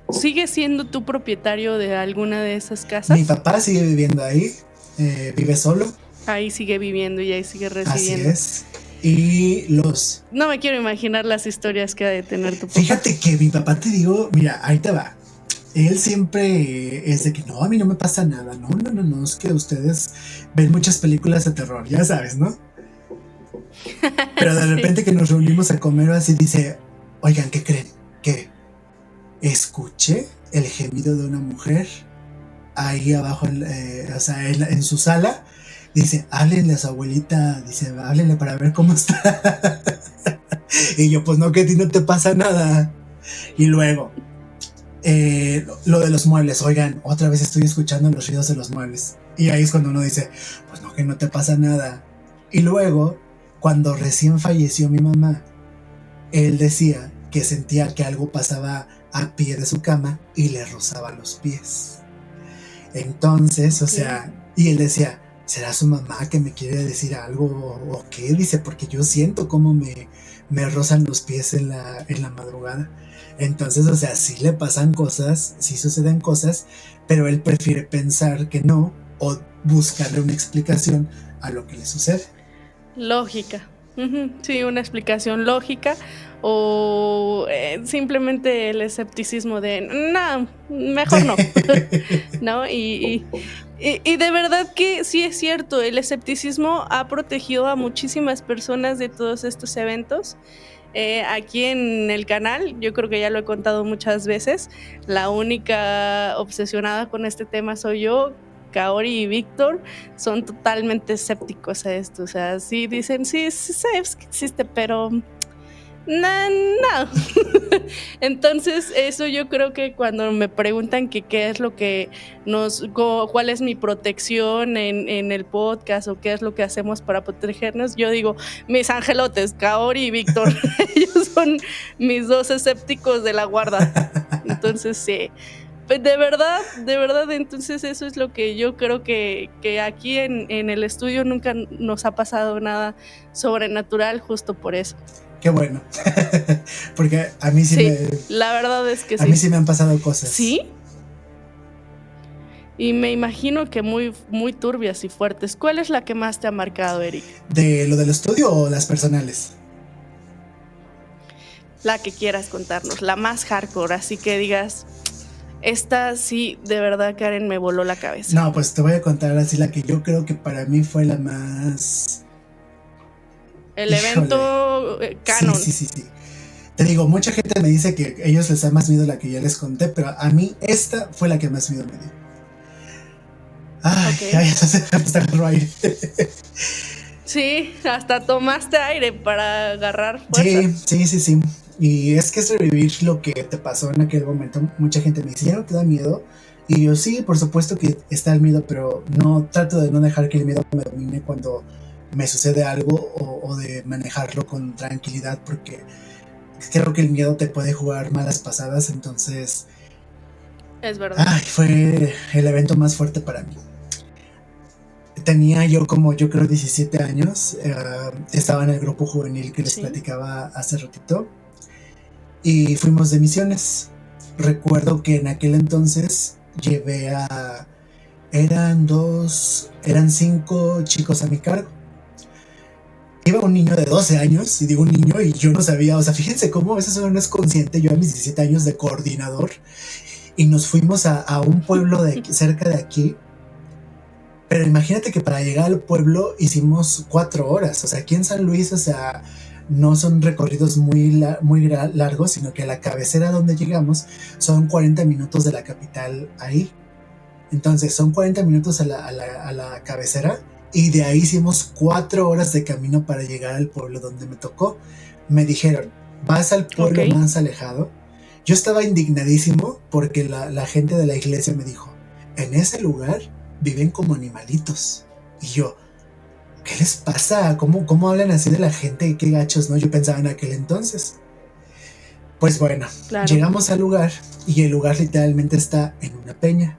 ¿sigue siendo tú propietario de alguna de esas casas? Mi papá sigue viviendo ahí, vive solo. Ahí sigue viviendo y ahí sigue residiendo. Así es. Y los... No me quiero imaginar las historias que ha de tener tu papá. Fíjate que mi papá, te digo, mira, ahí te va. Él siempre es de que no, a mí no me pasa nada. No, es que ustedes ven muchas películas de terror, ya sabes, ¿no? Pero de repente que nos reunimos a comer así dice, oigan, ¿qué creen? Que escuché el gemido de una mujer ahí abajo, o sea, en su sala. Dice, háblenle a su abuelita, dice, háblenle para ver cómo está. Y yo, pues no, que a ti no te pasa nada. Y luego, lo de los muebles, oigan, otra vez estoy escuchando los ruidos de los muebles. Y ahí es cuando uno dice, pues no, que no te pasa nada. Y luego, cuando recién falleció mi mamá, él decía que sentía que algo pasaba al pie de su cama y le rozaba los pies. Entonces, o sea, y él decía, ¿será su mamá que me quiere decir algo o qué? Dice, porque yo siento cómo me rozan los pies en la madrugada. Entonces, o sea, sí le pasan cosas, sí suceden cosas, pero él prefiere pensar que no o buscarle una explicación a lo que le sucede. Lógica. Sí, una explicación lógica o simplemente el escepticismo de no, mejor no. ¿No? Y de verdad que sí es cierto, el escepticismo ha protegido a muchísimas personas de todos estos eventos. Aquí en el canal, yo creo que ya lo he contado muchas veces, la única obsesionada con este tema soy yo. Kaori y Víctor son totalmente escépticos a esto, o sea, sí dicen, sí sabes que existe, pero no. Entonces eso yo creo que cuando me preguntan que qué es lo que cuál es mi protección en el podcast o qué es lo que hacemos para protegernos, yo digo, mis angelotes, Kaori y Víctor, ellos son mis dos escépticos de la guarda. Entonces sí. De verdad, entonces eso es lo que yo creo que aquí en el estudio nunca nos ha pasado nada sobrenatural justo por eso. Qué bueno, porque a mí sí la verdad es que a mí sí me han pasado cosas. ¿Sí? Y me imagino que muy, muy turbias y fuertes. ¿Cuál es la que más te ha marcado, Eric? ¿De lo del estudio o las personales? La que quieras contarnos, la más hardcore, así que digas... Esta sí, de verdad, Karen, me voló la cabeza. No, pues te voy a contar así la que yo creo que para mí fue la más... El evento canon. Sí. Te digo, mucha gente me dice que a ellos les da más miedo la que ya les conté, pero a mí esta fue la que más miedo me dio. Ay, okay. Hasta agarró aire. Sí, hasta tomaste aire para agarrar fuerzas. Sí. Y es que es revivir lo que te pasó en aquel momento. Mucha gente me dice, ¿ya no te da miedo? Y yo, sí, por supuesto que está el miedo, pero no trato de no dejar que el miedo me domine cuando me sucede algo o de manejarlo con tranquilidad, porque creo que el miedo te puede jugar malas pasadas. Entonces, es verdad. Ay, fue el evento más fuerte para mí. Tenía yo creo 17 años, estaba en el grupo juvenil que les platicaba hace ratito y fuimos de misiones. Recuerdo que en aquel entonces llevé eran 5 chicos a mi cargo. iba un niño de 12 años, y digo un niño, y yo no sabía, o sea, fíjense cómo a veces uno no es consciente, yo a mis 17 años de coordinador, y nos fuimos a un pueblo cerca de aquí, pero imagínate que para llegar al pueblo hicimos 4 horas, o sea, aquí en San Luis, o sea, no son recorridos muy largos, sino que a la cabecera donde llegamos son 40 minutos de la capital ahí. Entonces son 40 minutos a la cabecera, y de ahí hicimos 4 horas de camino para llegar al pueblo donde me tocó. Me dijeron, vas al pueblo más alejado. Yo estaba indignadísimo porque la gente de la iglesia me dijo, en ese lugar viven como animalitos. Y yo, ¿qué les pasa? ¿Cómo hablan así de la gente? Qué gachos, ¿no? Yo pensaba en aquel entonces. Pues bueno, llegamos al lugar, y el lugar literalmente está en una peña.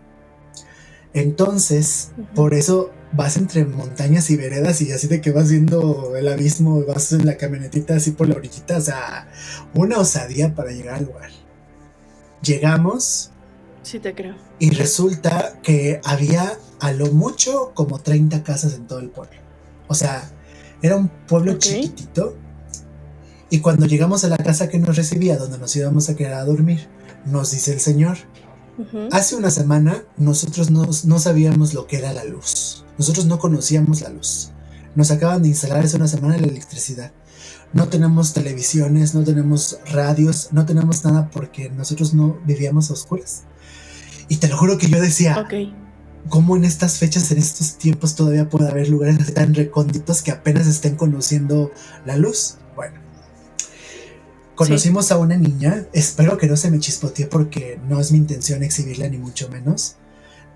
Entonces, por eso vas entre montañas y veredas, y así de que vas viendo el abismo, vas en la camionetita así por la orillita, o sea, una osadía para llegar al lugar. Llegamos. Sí, te creo. Y resulta que había a lo mucho como 30 casas en todo el pueblo. O sea, era un pueblo chiquitito. Y cuando llegamos a la casa que nos recibía, donde nos íbamos a quedar a dormir, nos dice el señor, hace una semana nosotros no sabíamos lo que era la luz. Nosotros no conocíamos la luz. Nos acaban de instalar hace una semana la electricidad. No tenemos televisiones, no tenemos radios, no tenemos nada porque nosotros no vivíamos a oscuras. Y te lo juro que yo decía, ¿cómo en estas fechas, en estos tiempos todavía puede haber lugares tan recónditos que apenas estén conociendo la luz? Bueno, conocimos a una niña, espero que no se me chispotee porque no es mi intención exhibirla ni mucho menos,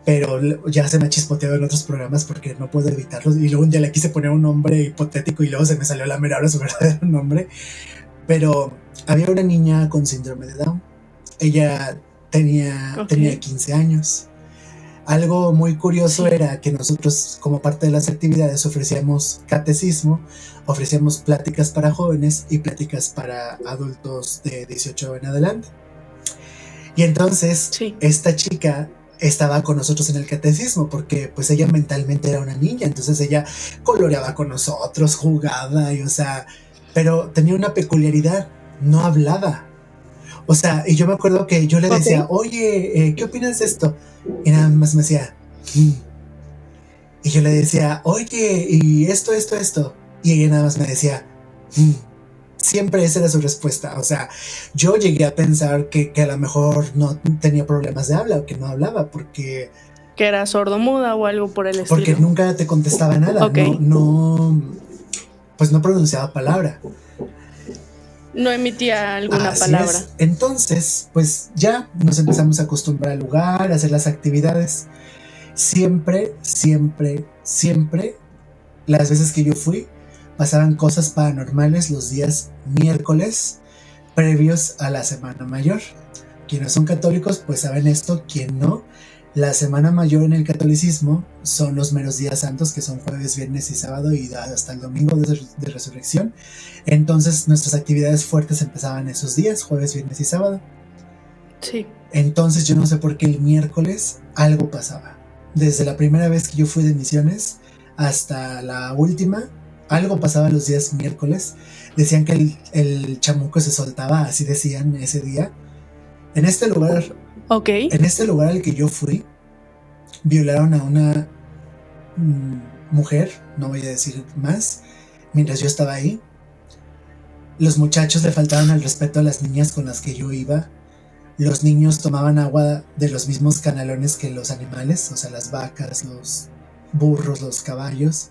pero ya se me ha chispoteado en otros programas porque no puedo evitarlo, y luego un día le quise poner un nombre hipotético y luego se me salió la mera hora su verdadero nombre, pero había una niña con síndrome de Down. Ella tenía 15 años. Algo muy curioso era que nosotros, como parte de las actividades, ofrecíamos catecismo, ofrecíamos pláticas para jóvenes y pláticas para adultos de 18 en adelante. Y entonces esta chica estaba con nosotros en el catecismo porque pues ella mentalmente era una niña, entonces ella coloreaba con nosotros, jugaba, y o sea, pero tenía una peculiaridad, no hablaba. O sea, y yo me acuerdo que yo le decía, oye, ¿qué opinas de esto? Y nada más me decía, Y yo le decía, oye, y esto. Y ella nada más me decía, Siempre esa era su respuesta. O sea, yo llegué a pensar que a lo mejor no tenía problemas de habla o que no hablaba porque... Que era sordomuda o algo por el estilo. Porque nunca te contestaba nada. Pues no pronunciaba palabra. No emitía alguna palabra. Entonces, pues ya nos empezamos a acostumbrar al lugar, a hacer las actividades. Siempre, las veces que yo fui, pasaban cosas paranormales los días miércoles previos a la Semana Mayor. Quienes son católicos pues saben esto, quien no. La Semana Mayor en el catolicismo son los meros días santos, que son jueves, viernes y sábado, y hasta el domingo de resurrección. Entonces nuestras actividades fuertes empezaban esos días, jueves, viernes y sábado. Sí. Entonces yo no sé por qué el miércoles algo pasaba. Desde la primera vez que yo fui de misiones hasta la última, algo pasaba los días miércoles. Decían que el chamuco se soltaba, así decían ese día. En este lugar, en este lugar al que yo fui, violaron a una mujer, no voy a decir más, mientras yo estaba ahí. Los muchachos le faltaban al respeto a las niñas con las que yo iba. Los niños tomaban agua de los mismos canalones que los animales, o sea, las vacas, los burros, los caballos.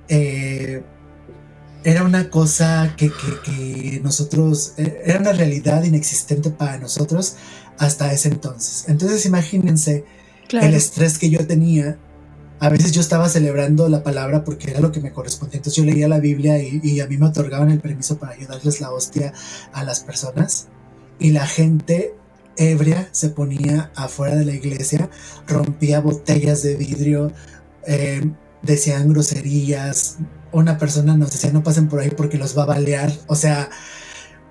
Era una cosa que nosotros, era una realidad inexistente para nosotros hasta ese entonces. Entonces imagínense el estrés que yo tenía. A veces yo estaba celebrando la palabra porque era lo que me correspondía. Entonces yo leía la Biblia y a mí me otorgaban el permiso para ayudarles la hostia a las personas. Y la gente ebria se ponía afuera de la iglesia, rompía botellas de vidrio, decían groserías. Una persona nos decía, no pasen por ahí porque los va a balear. O sea,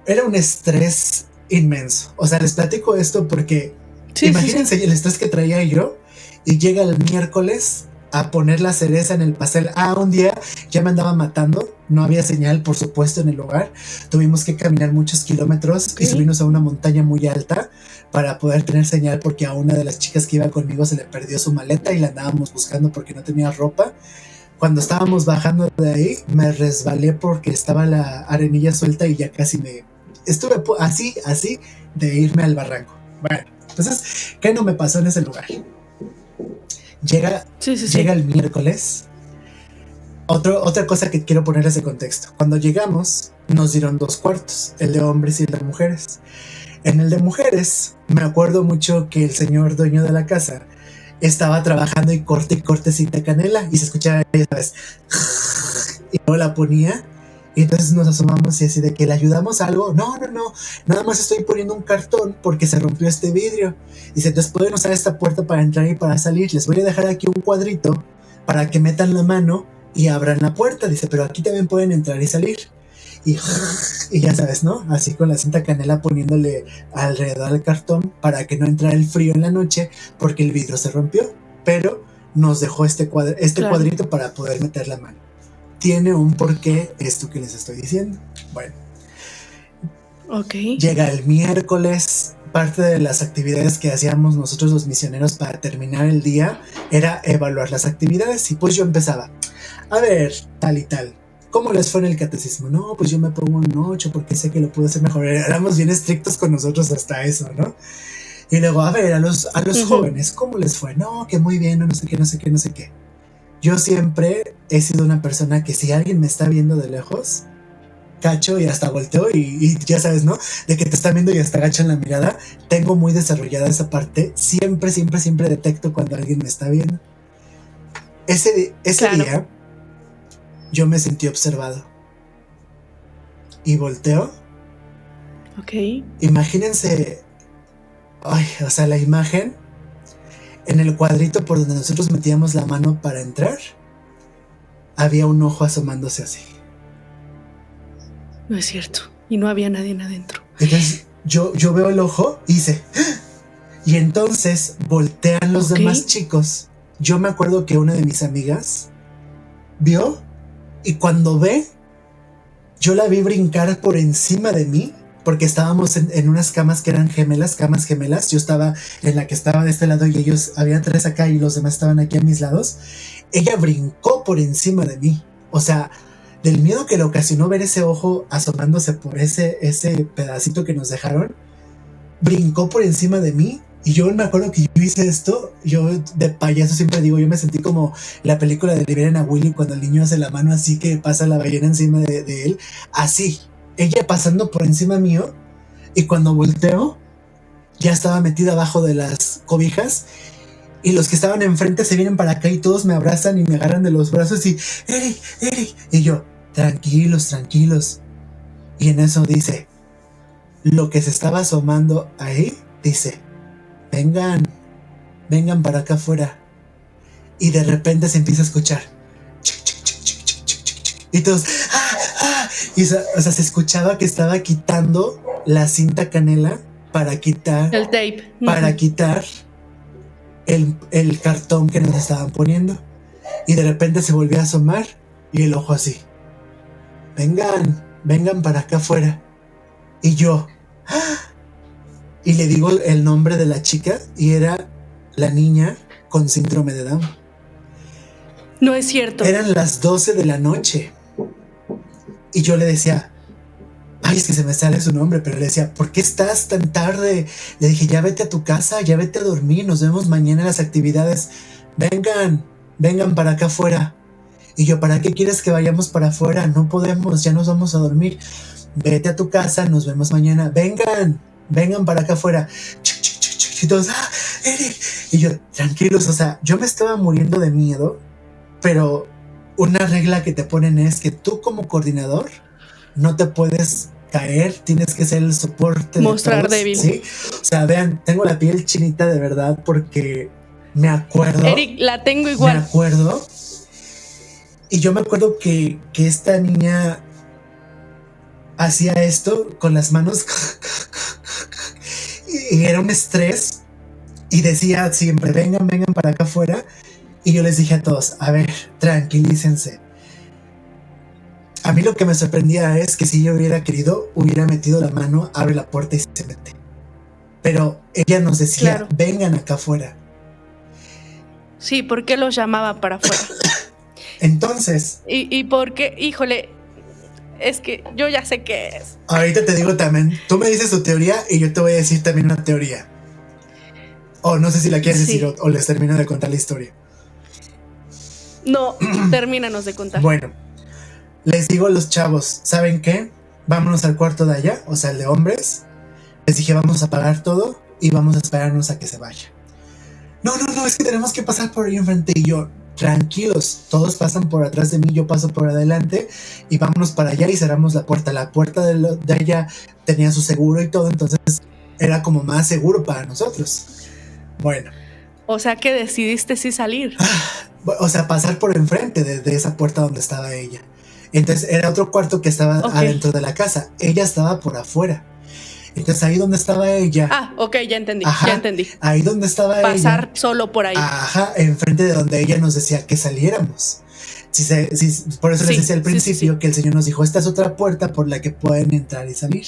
era un estrés inmenso. O sea, les platico esto porque imagínense el estrés que traía yo. Y llega el miércoles a poner la cereza en el pastel. Un día ya me andaba matando, no había señal, por supuesto, en el lugar. Tuvimos que caminar muchos kilómetros y subirnos a una montaña muy alta para poder tener señal, porque a una de las chicas que iba conmigo se le perdió su maleta y la andábamos buscando porque no tenía ropa. Cuando estábamos bajando de ahí, me resbalé porque estaba la arenilla suelta y ya casi me... Estuve así de irme al barranco. Bueno, entonces, ¿qué no me pasó en ese lugar? Llega el miércoles. Otra cosa que quiero ponerles de contexto. Cuando llegamos, nos dieron 2 cuartos, el de hombres y el de mujeres. En el de mujeres, me acuerdo mucho que el señor dueño de la casa estaba trabajando y corte cinta canela y se escuchaba, ya sabes, y luego la ponía. Y entonces nos asomamos y así de que le ayudamos a algo. No, nada más estoy poniendo un cartón porque se rompió este vidrio. Dice, entonces pueden usar esta puerta para entrar y para salir. Les voy a dejar aquí un cuadrito para que metan la mano y abran la puerta. Dice, pero aquí también pueden entrar y salir. Y ya sabes, ¿no? Así con la cinta canela poniéndole alrededor del cartón para que no entrara el frío en la noche porque el vidrio se rompió. Pero nos dejó este cuadrito para poder meter la mano. Tiene un porqué esto que les estoy diciendo. Bueno. Llega el miércoles. Parte de las actividades que hacíamos nosotros los misioneros para terminar el día era evaluar las actividades. Y pues yo empezaba. A ver, tal y tal. ¿Cómo les fue en el catecismo? No, pues yo me pongo un 8 porque sé que lo puedo hacer mejor. Éramos bien estrictos con nosotros hasta eso, ¿no? Y luego, a ver, a los jóvenes, ¿cómo les fue? No, que muy bien, no sé qué. Yo siempre he sido una persona que si alguien me está viendo de lejos, cacho y hasta volteo y ya sabes, ¿no? De que te están viendo y hasta agachan la mirada. Tengo muy desarrollada esa parte. Siempre detecto cuando alguien me está viendo. Ese día yo me sentí observado. Y volteo. Imagínense, o sea, la imagen. En el cuadrito por donde nosotros metíamos la mano para entrar, había un ojo asomándose así. No es cierto. Y no había nadie adentro. Entonces yo veo el ojo y hice. Y entonces voltean los demás chicos. Yo me acuerdo que una de mis amigas vio y cuando ve, yo la vi brincar por encima de mí. Porque estábamos en unas camas que eran camas gemelas. Yo estaba en la que estaba de este lado y ellos, había 3 acá y los demás estaban aquí a mis lados. Ella brincó por encima de mí. O sea, del miedo que le ocasionó ver ese ojo asomándose por ese pedacito que nos dejaron, brincó por encima de mí. Y yo me acuerdo que yo hice esto. Yo de payaso siempre digo, yo me sentí como la película de Liberen a Willy cuando el niño hace la mano así que pasa la ballena encima de él. Así. Ella pasando por encima mío y cuando volteo ya estaba metida abajo de las cobijas y los que estaban enfrente se vienen para acá y todos me abrazan y me agarran de los brazos y Eric, y yo, tranquilos. Y en eso dice, lo que se estaba asomando ahí, dice, vengan para acá afuera. Y de repente se empieza a escuchar y todos y o sea, se escuchaba que estaba quitando la cinta canela para quitar el tape, para quitar el cartón que nos estaban poniendo. Y de repente se volvió a asomar y el ojo así, vengan para acá afuera. Y yo y le digo el nombre de la chica y era la niña con síndrome de Down. No es cierto. Eran las 12 de la noche. Y yo le decía, es que se me sale su nombre, pero le decía, ¿por qué estás tan tarde? Le dije, ya vete a tu casa, ya vete a dormir, nos vemos mañana en las actividades. Vengan para acá afuera. Y yo, ¿para qué quieres que vayamos para afuera? No podemos, ya nos vamos a dormir. Vete a tu casa, nos vemos mañana. Vengan para acá afuera. Y todos, Eric. Y yo, tranquilos, o sea, yo me estaba muriendo de miedo, pero una regla que te ponen es que tú como coordinador no te puedes caer, tienes que ser el soporte. Mostrar débil. ¿Sí? O sea, vean, tengo la piel chinita de verdad porque me acuerdo. Eric, la tengo igual. Me acuerdo. Y yo me acuerdo que esta niña hacía esto con las manos y era un estrés y decía siempre, vengan para acá afuera. Y yo les dije a todos, a ver, tranquilícense. A mí lo que me sorprendía es que si yo hubiera querido, hubiera metido la mano, abre la puerta y se mete. Pero ella nos decía, Claro. vengan acá afuera. Sí, ¿por qué los llamaba para afuera? Entonces, Y por qué, híjole, es que yo ya sé qué es. ahorita te digo también, tú me dices tu teoría y yo te voy a decir también una teoría. O no sé si la quieres decir o les termino de contar la historia. No, termínanos de contar. Bueno, les digo a los chavos, ¿saben qué? Vámonos al cuarto de allá, o sea, el de hombres. Les dije, vamos a apagar todo y vamos a esperarnos a que se vaya. No, es que tenemos que pasar por ahí enfrente. Y yo, tranquilos, todos pasan por atrás de mí, yo paso por adelante y vámonos para allá y cerramos la puerta. La puerta de ella tenía su seguro y todo, entonces era como más seguro para nosotros. Bueno. O sea que decidiste sí salir. O sea, pasar por enfrente de esa puerta donde estaba ella. Entonces era otro cuarto que estaba adentro de la casa. Ella estaba por afuera. Entonces ahí donde estaba ella. Ah, ok, ya entendí, ya entendí. Ahí donde estaba ella. Pasar solo por ahí. Enfrente de donde ella nos decía que saliéramos. Por eso les decía al principio que el Señor nos dijo, esta es otra puerta por la que pueden entrar y salir.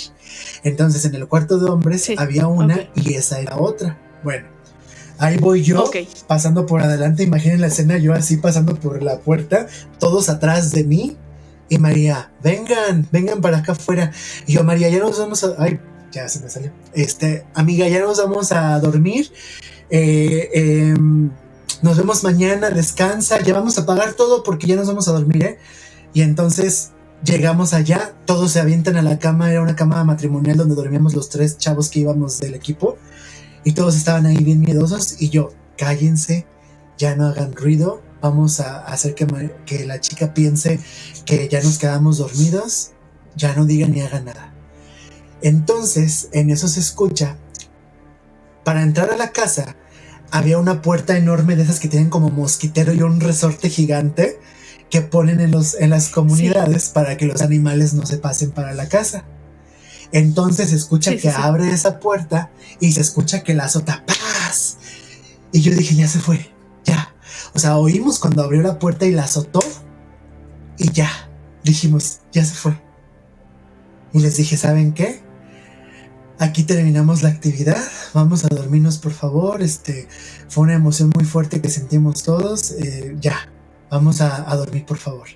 Entonces en el cuarto de hombres había una y esa era otra. Bueno, ahí voy yo pasando por adelante. Imaginen la escena, yo así pasando por la puerta, todos atrás de mí. Y María, vengan para acá afuera. Y yo, María, ya nos vamos a... Ay, ya se me salió. Amiga, ya nos vamos a dormir. Nos vemos mañana, descansa. Ya vamos a apagar todo porque ya nos vamos a dormir, ¿eh? Y entonces llegamos allá, todos se avientan a la cama. Era una cama matrimonial donde dormíamos los 3 chavos que íbamos del equipo. Y todos estaban ahí bien miedosos. Y yo, cállense, ya no hagan ruido. Vamos a hacer que la chica piense que ya nos quedamos dormidos. Ya no digan ni hagan nada. Entonces, en eso se escucha. Para entrar a la casa, había una puerta enorme de esas que tienen como mosquitero y un resorte gigante que ponen en las comunidades para que los animales no se pasen para la casa. Entonces se escucha que abre esa puerta y se escucha que la azota ¡paz! Y yo dije, ya se fue, ya. O sea, oímos cuando abrió la puerta y la azotó y ya. Dijimos, ya se fue. Y les dije, ¿saben qué? Aquí terminamos la actividad, vamos a dormirnos por favor, fue una emoción muy fuerte que sentimos todos, ya, vamos a dormir por favor.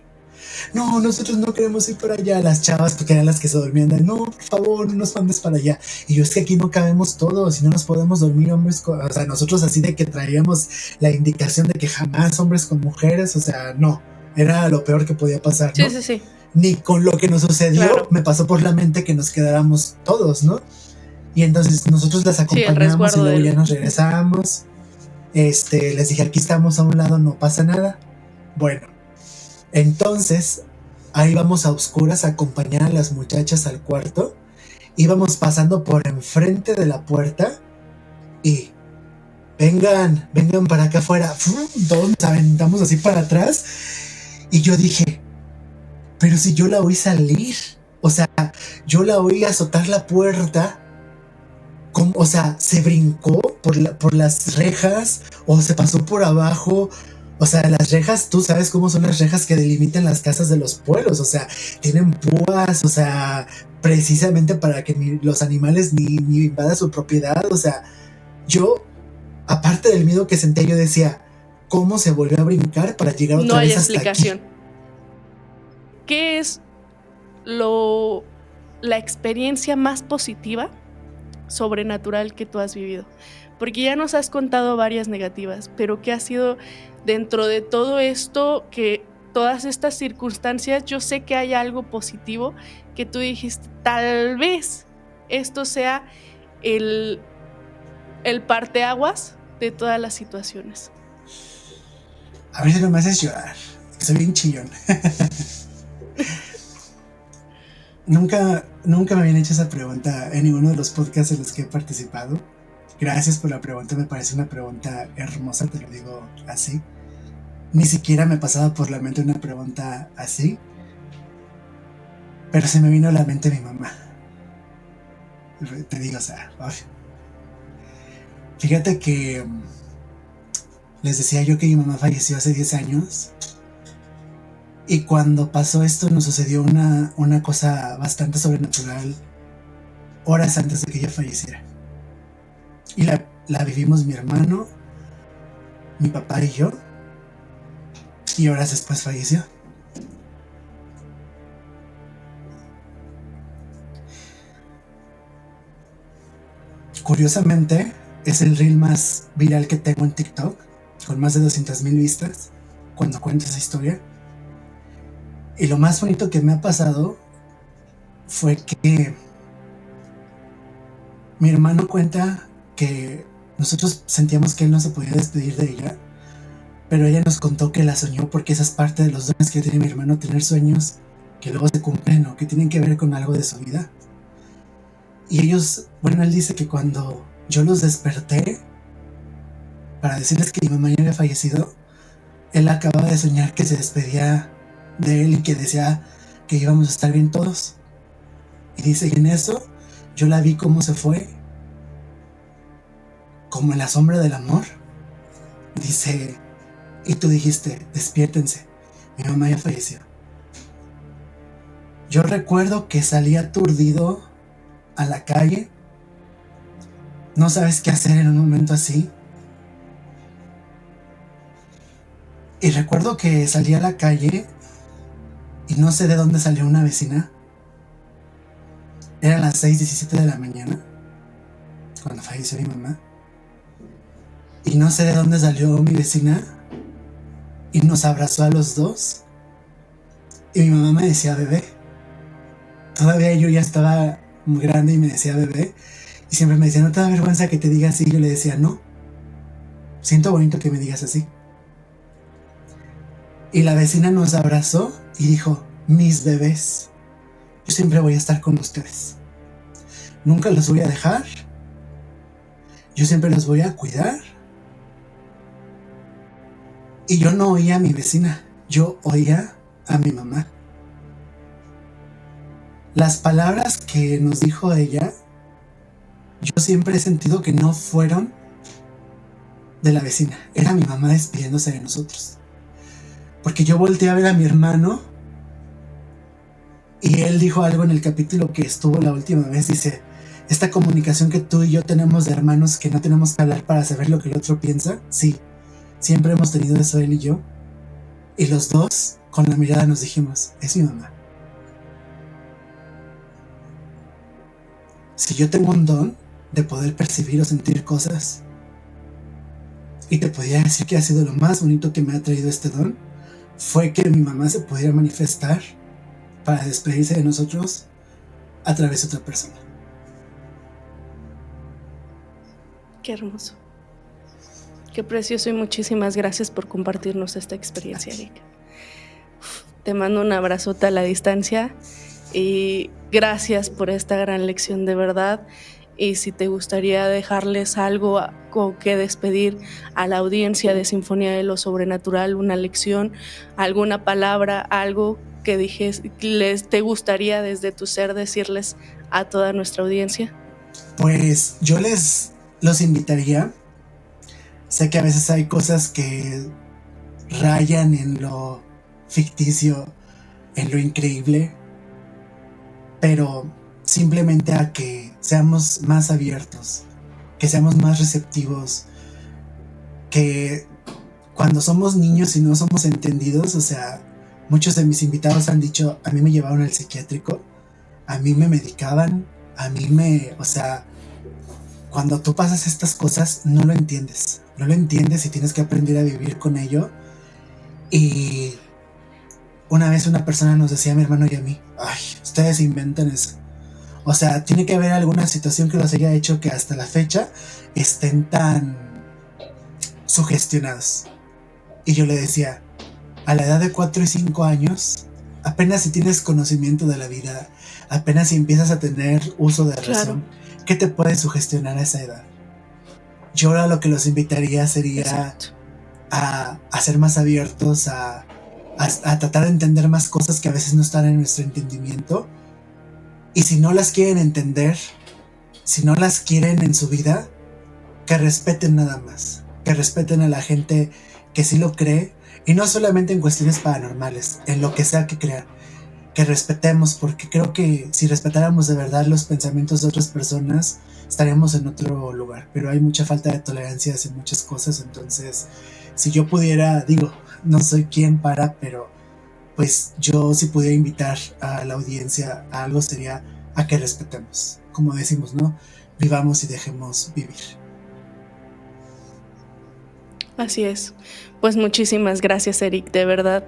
No, nosotros no queremos ir para allá, las chavas, porque eran las que se dormían, no, por favor, no nos mandes para allá. Y yo, es que aquí no cabemos todos y no nos podemos dormir hombres, o sea, nosotros así de que traíamos la indicación de que jamás hombres con mujeres, o sea, no, era lo peor que podía pasar, ¿no? Sí. Ni con lo que nos sucedió me pasó por la mente que nos quedáramos todos, ¿no? Y entonces nosotros las acompañamos y luego ya nos regresamos. Les dije, aquí estamos a un lado, no pasa nada. Bueno, entonces ahí vamos a oscuras a acompañar a las muchachas al cuarto. Íbamos pasando por enfrente de la puerta y vengan para acá afuera. Todos nos aventamos así para atrás. Y yo dije, pero si yo la oí salir, o sea, yo la oí azotar la puerta. O sea, se brincó por las rejas o se pasó por abajo. O sea, las rejas, tú sabes cómo son las rejas que delimitan las casas de los pueblos. O sea, tienen púas, o sea, precisamente para que los animales ni invadan su propiedad. O sea, yo, aparte del miedo que sentía, yo decía, ¿cómo se volvió a brincar para llegar otra vez hasta aquí? No hay explicación. ¿Qué es la experiencia más positiva sobrenatural que tú has vivido? Porque ya nos has contado varias negativas, pero ¿qué ha sido dentro de todo esto, que todas estas circunstancias? Yo sé que hay algo positivo que tú dijiste, tal vez esto sea el parteaguas de todas las situaciones. A ver si no me haces llorar, soy bien chillón. Nunca me habían hecho esa pregunta en ninguno de los podcasts en los que he participado. Gracias por la pregunta, me parece una pregunta hermosa, te lo digo así. Ni siquiera me pasaba por la mente una pregunta así. Pero se me vino a la mente mi mamá. Te digo, o sea, fíjate que Les decía yo que mi mamá falleció hace 10 años. Y cuando pasó esto nos sucedió una cosa bastante sobrenatural horas antes de que ella falleciera. Y la vivimos mi hermano, mi papá y yo. Y horas después falleció. Curiosamente, es el reel más viral que tengo en TikTok, con más de 200,000 vistas, cuando cuento esa historia. Y lo más bonito que me ha pasado fue que mi hermano cuenta que nosotros sentíamos que él no se podía despedir de ella, pero ella nos contó que la soñó porque esa es parte de los dones que tiene mi hermano, tener sueños que luego se cumplen o que tienen que ver con algo de su vida. Y ellos, bueno, él dice que cuando yo los desperté para decirles que mi mamá ya había fallecido, él acababa de soñar que se despedía de él y que decía que íbamos a estar bien todos. Y dice, y en eso yo la vi cómo se fue, como en la sombra del amor. Dice, y tú dijiste, despiértense, mi mamá ya falleció. Yo recuerdo que salí aturdido a la calle. No sabes qué hacer en un momento así. Y recuerdo que salí a la calle y no sé de dónde salió una vecina. Eran las 6:17 de la mañana cuando falleció mi mamá. Y no sé de dónde salió mi vecina y nos abrazó a los dos. Y mi mamá me decía bebé. Todavía yo ya estaba muy grande y me decía bebé. Y siempre me decía, ¿no te da vergüenza que te diga así? Yo le decía, no. Siento bonito que me digas así. Y la vecina nos abrazó y dijo, mis bebés, yo siempre voy a estar con ustedes. Nunca los voy a dejar. Yo siempre los voy a cuidar. Y yo no oía a mi vecina, yo oía a mi mamá. Las palabras que nos dijo ella, yo siempre he sentido que no fueron de la vecina. Era mi mamá despidiéndose de nosotros. Porque yo volteé a ver a mi hermano y él dijo algo en el capítulo que estuvo la última vez. Dice, esta comunicación que tú y yo tenemos de hermanos que no tenemos que hablar para saber lo que el otro piensa. Sí, siempre hemos tenido eso él y yo. Y los dos con la mirada nos dijimos, es mi mamá. Si yo tengo un don de poder percibir o sentir cosas, y te podría decir que ha sido lo más bonito que me ha traído este don, fue que mi mamá se pudiera manifestar para despedirse de nosotros a través de otra persona. Qué hermoso. Qué precioso y muchísimas gracias por compartirnos esta experiencia, Erika. Te mando un abrazote a la distancia y gracias por esta gran lección de verdad. Y si te gustaría dejarles algo con que despedir a la audiencia de Sinfonía de lo Sobrenatural, una lección, alguna palabra, algo que te gustaría desde tu ser decirles a toda nuestra audiencia. Pues yo los invitaría. Sé que a veces hay cosas que rayan en lo ficticio, en lo increíble, pero simplemente a que seamos más abiertos, que seamos más receptivos, que cuando somos niños y no somos entendidos, o sea, muchos de mis invitados han dicho, a mí me llevaron al psiquiátrico, a mí me medicaban, o sea, cuando tú pasas estas cosas no lo entiendes y tienes que aprender a vivir con ello. Y una vez una persona nos decía a mi hermano y a mí, ay, ustedes inventan eso. O sea, tiene que haber alguna situación que los haya hecho que hasta la fecha estén tan sugestionados. Y yo le decía, a la edad de 4 y 5 años, apenas si tienes conocimiento de la vida, apenas si empiezas a tener uso de razón, claro, ¿qué te puede sugestionar a esa edad? Yo ahora lo que los invitaría sería a ser más abiertos, a tratar de entender más cosas que a veces no están en nuestro entendimiento. Y si no las quieren entender, si no las quieren en su vida, que respeten nada más. que respeten a la gente que sí lo cree, y no solamente en cuestiones paranormales, en lo que sea que crean, que respetemos, porque creo que si respetáramos de verdad los pensamientos de otras personas, estaríamos en otro lugar, pero hay mucha falta de tolerancia hacia muchas cosas. Entonces, si yo pudiera, digo, no soy quien para, pero pues yo si pudiera invitar a la audiencia a algo, sería a que respetemos, como decimos, ¿no? Vivamos y dejemos vivir. Así es. Pues muchísimas gracias, Eric, de verdad.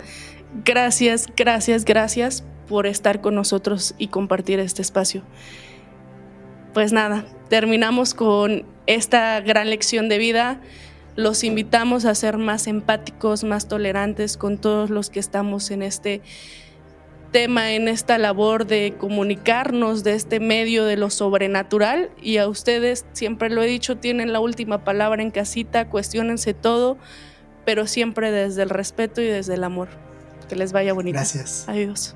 Gracias por estar con nosotros y compartir este espacio. Pues nada, terminamos con esta gran lección de vida. Los invitamos a ser más empáticos, más tolerantes con todos los que estamos en este tema, en esta labor de comunicarnos de este medio de lo sobrenatural. Y a ustedes, siempre lo he dicho, tienen la última palabra en casita, cuestiónense todo, pero siempre desde el respeto y desde el amor. Que les vaya bonito. Gracias. Adiós.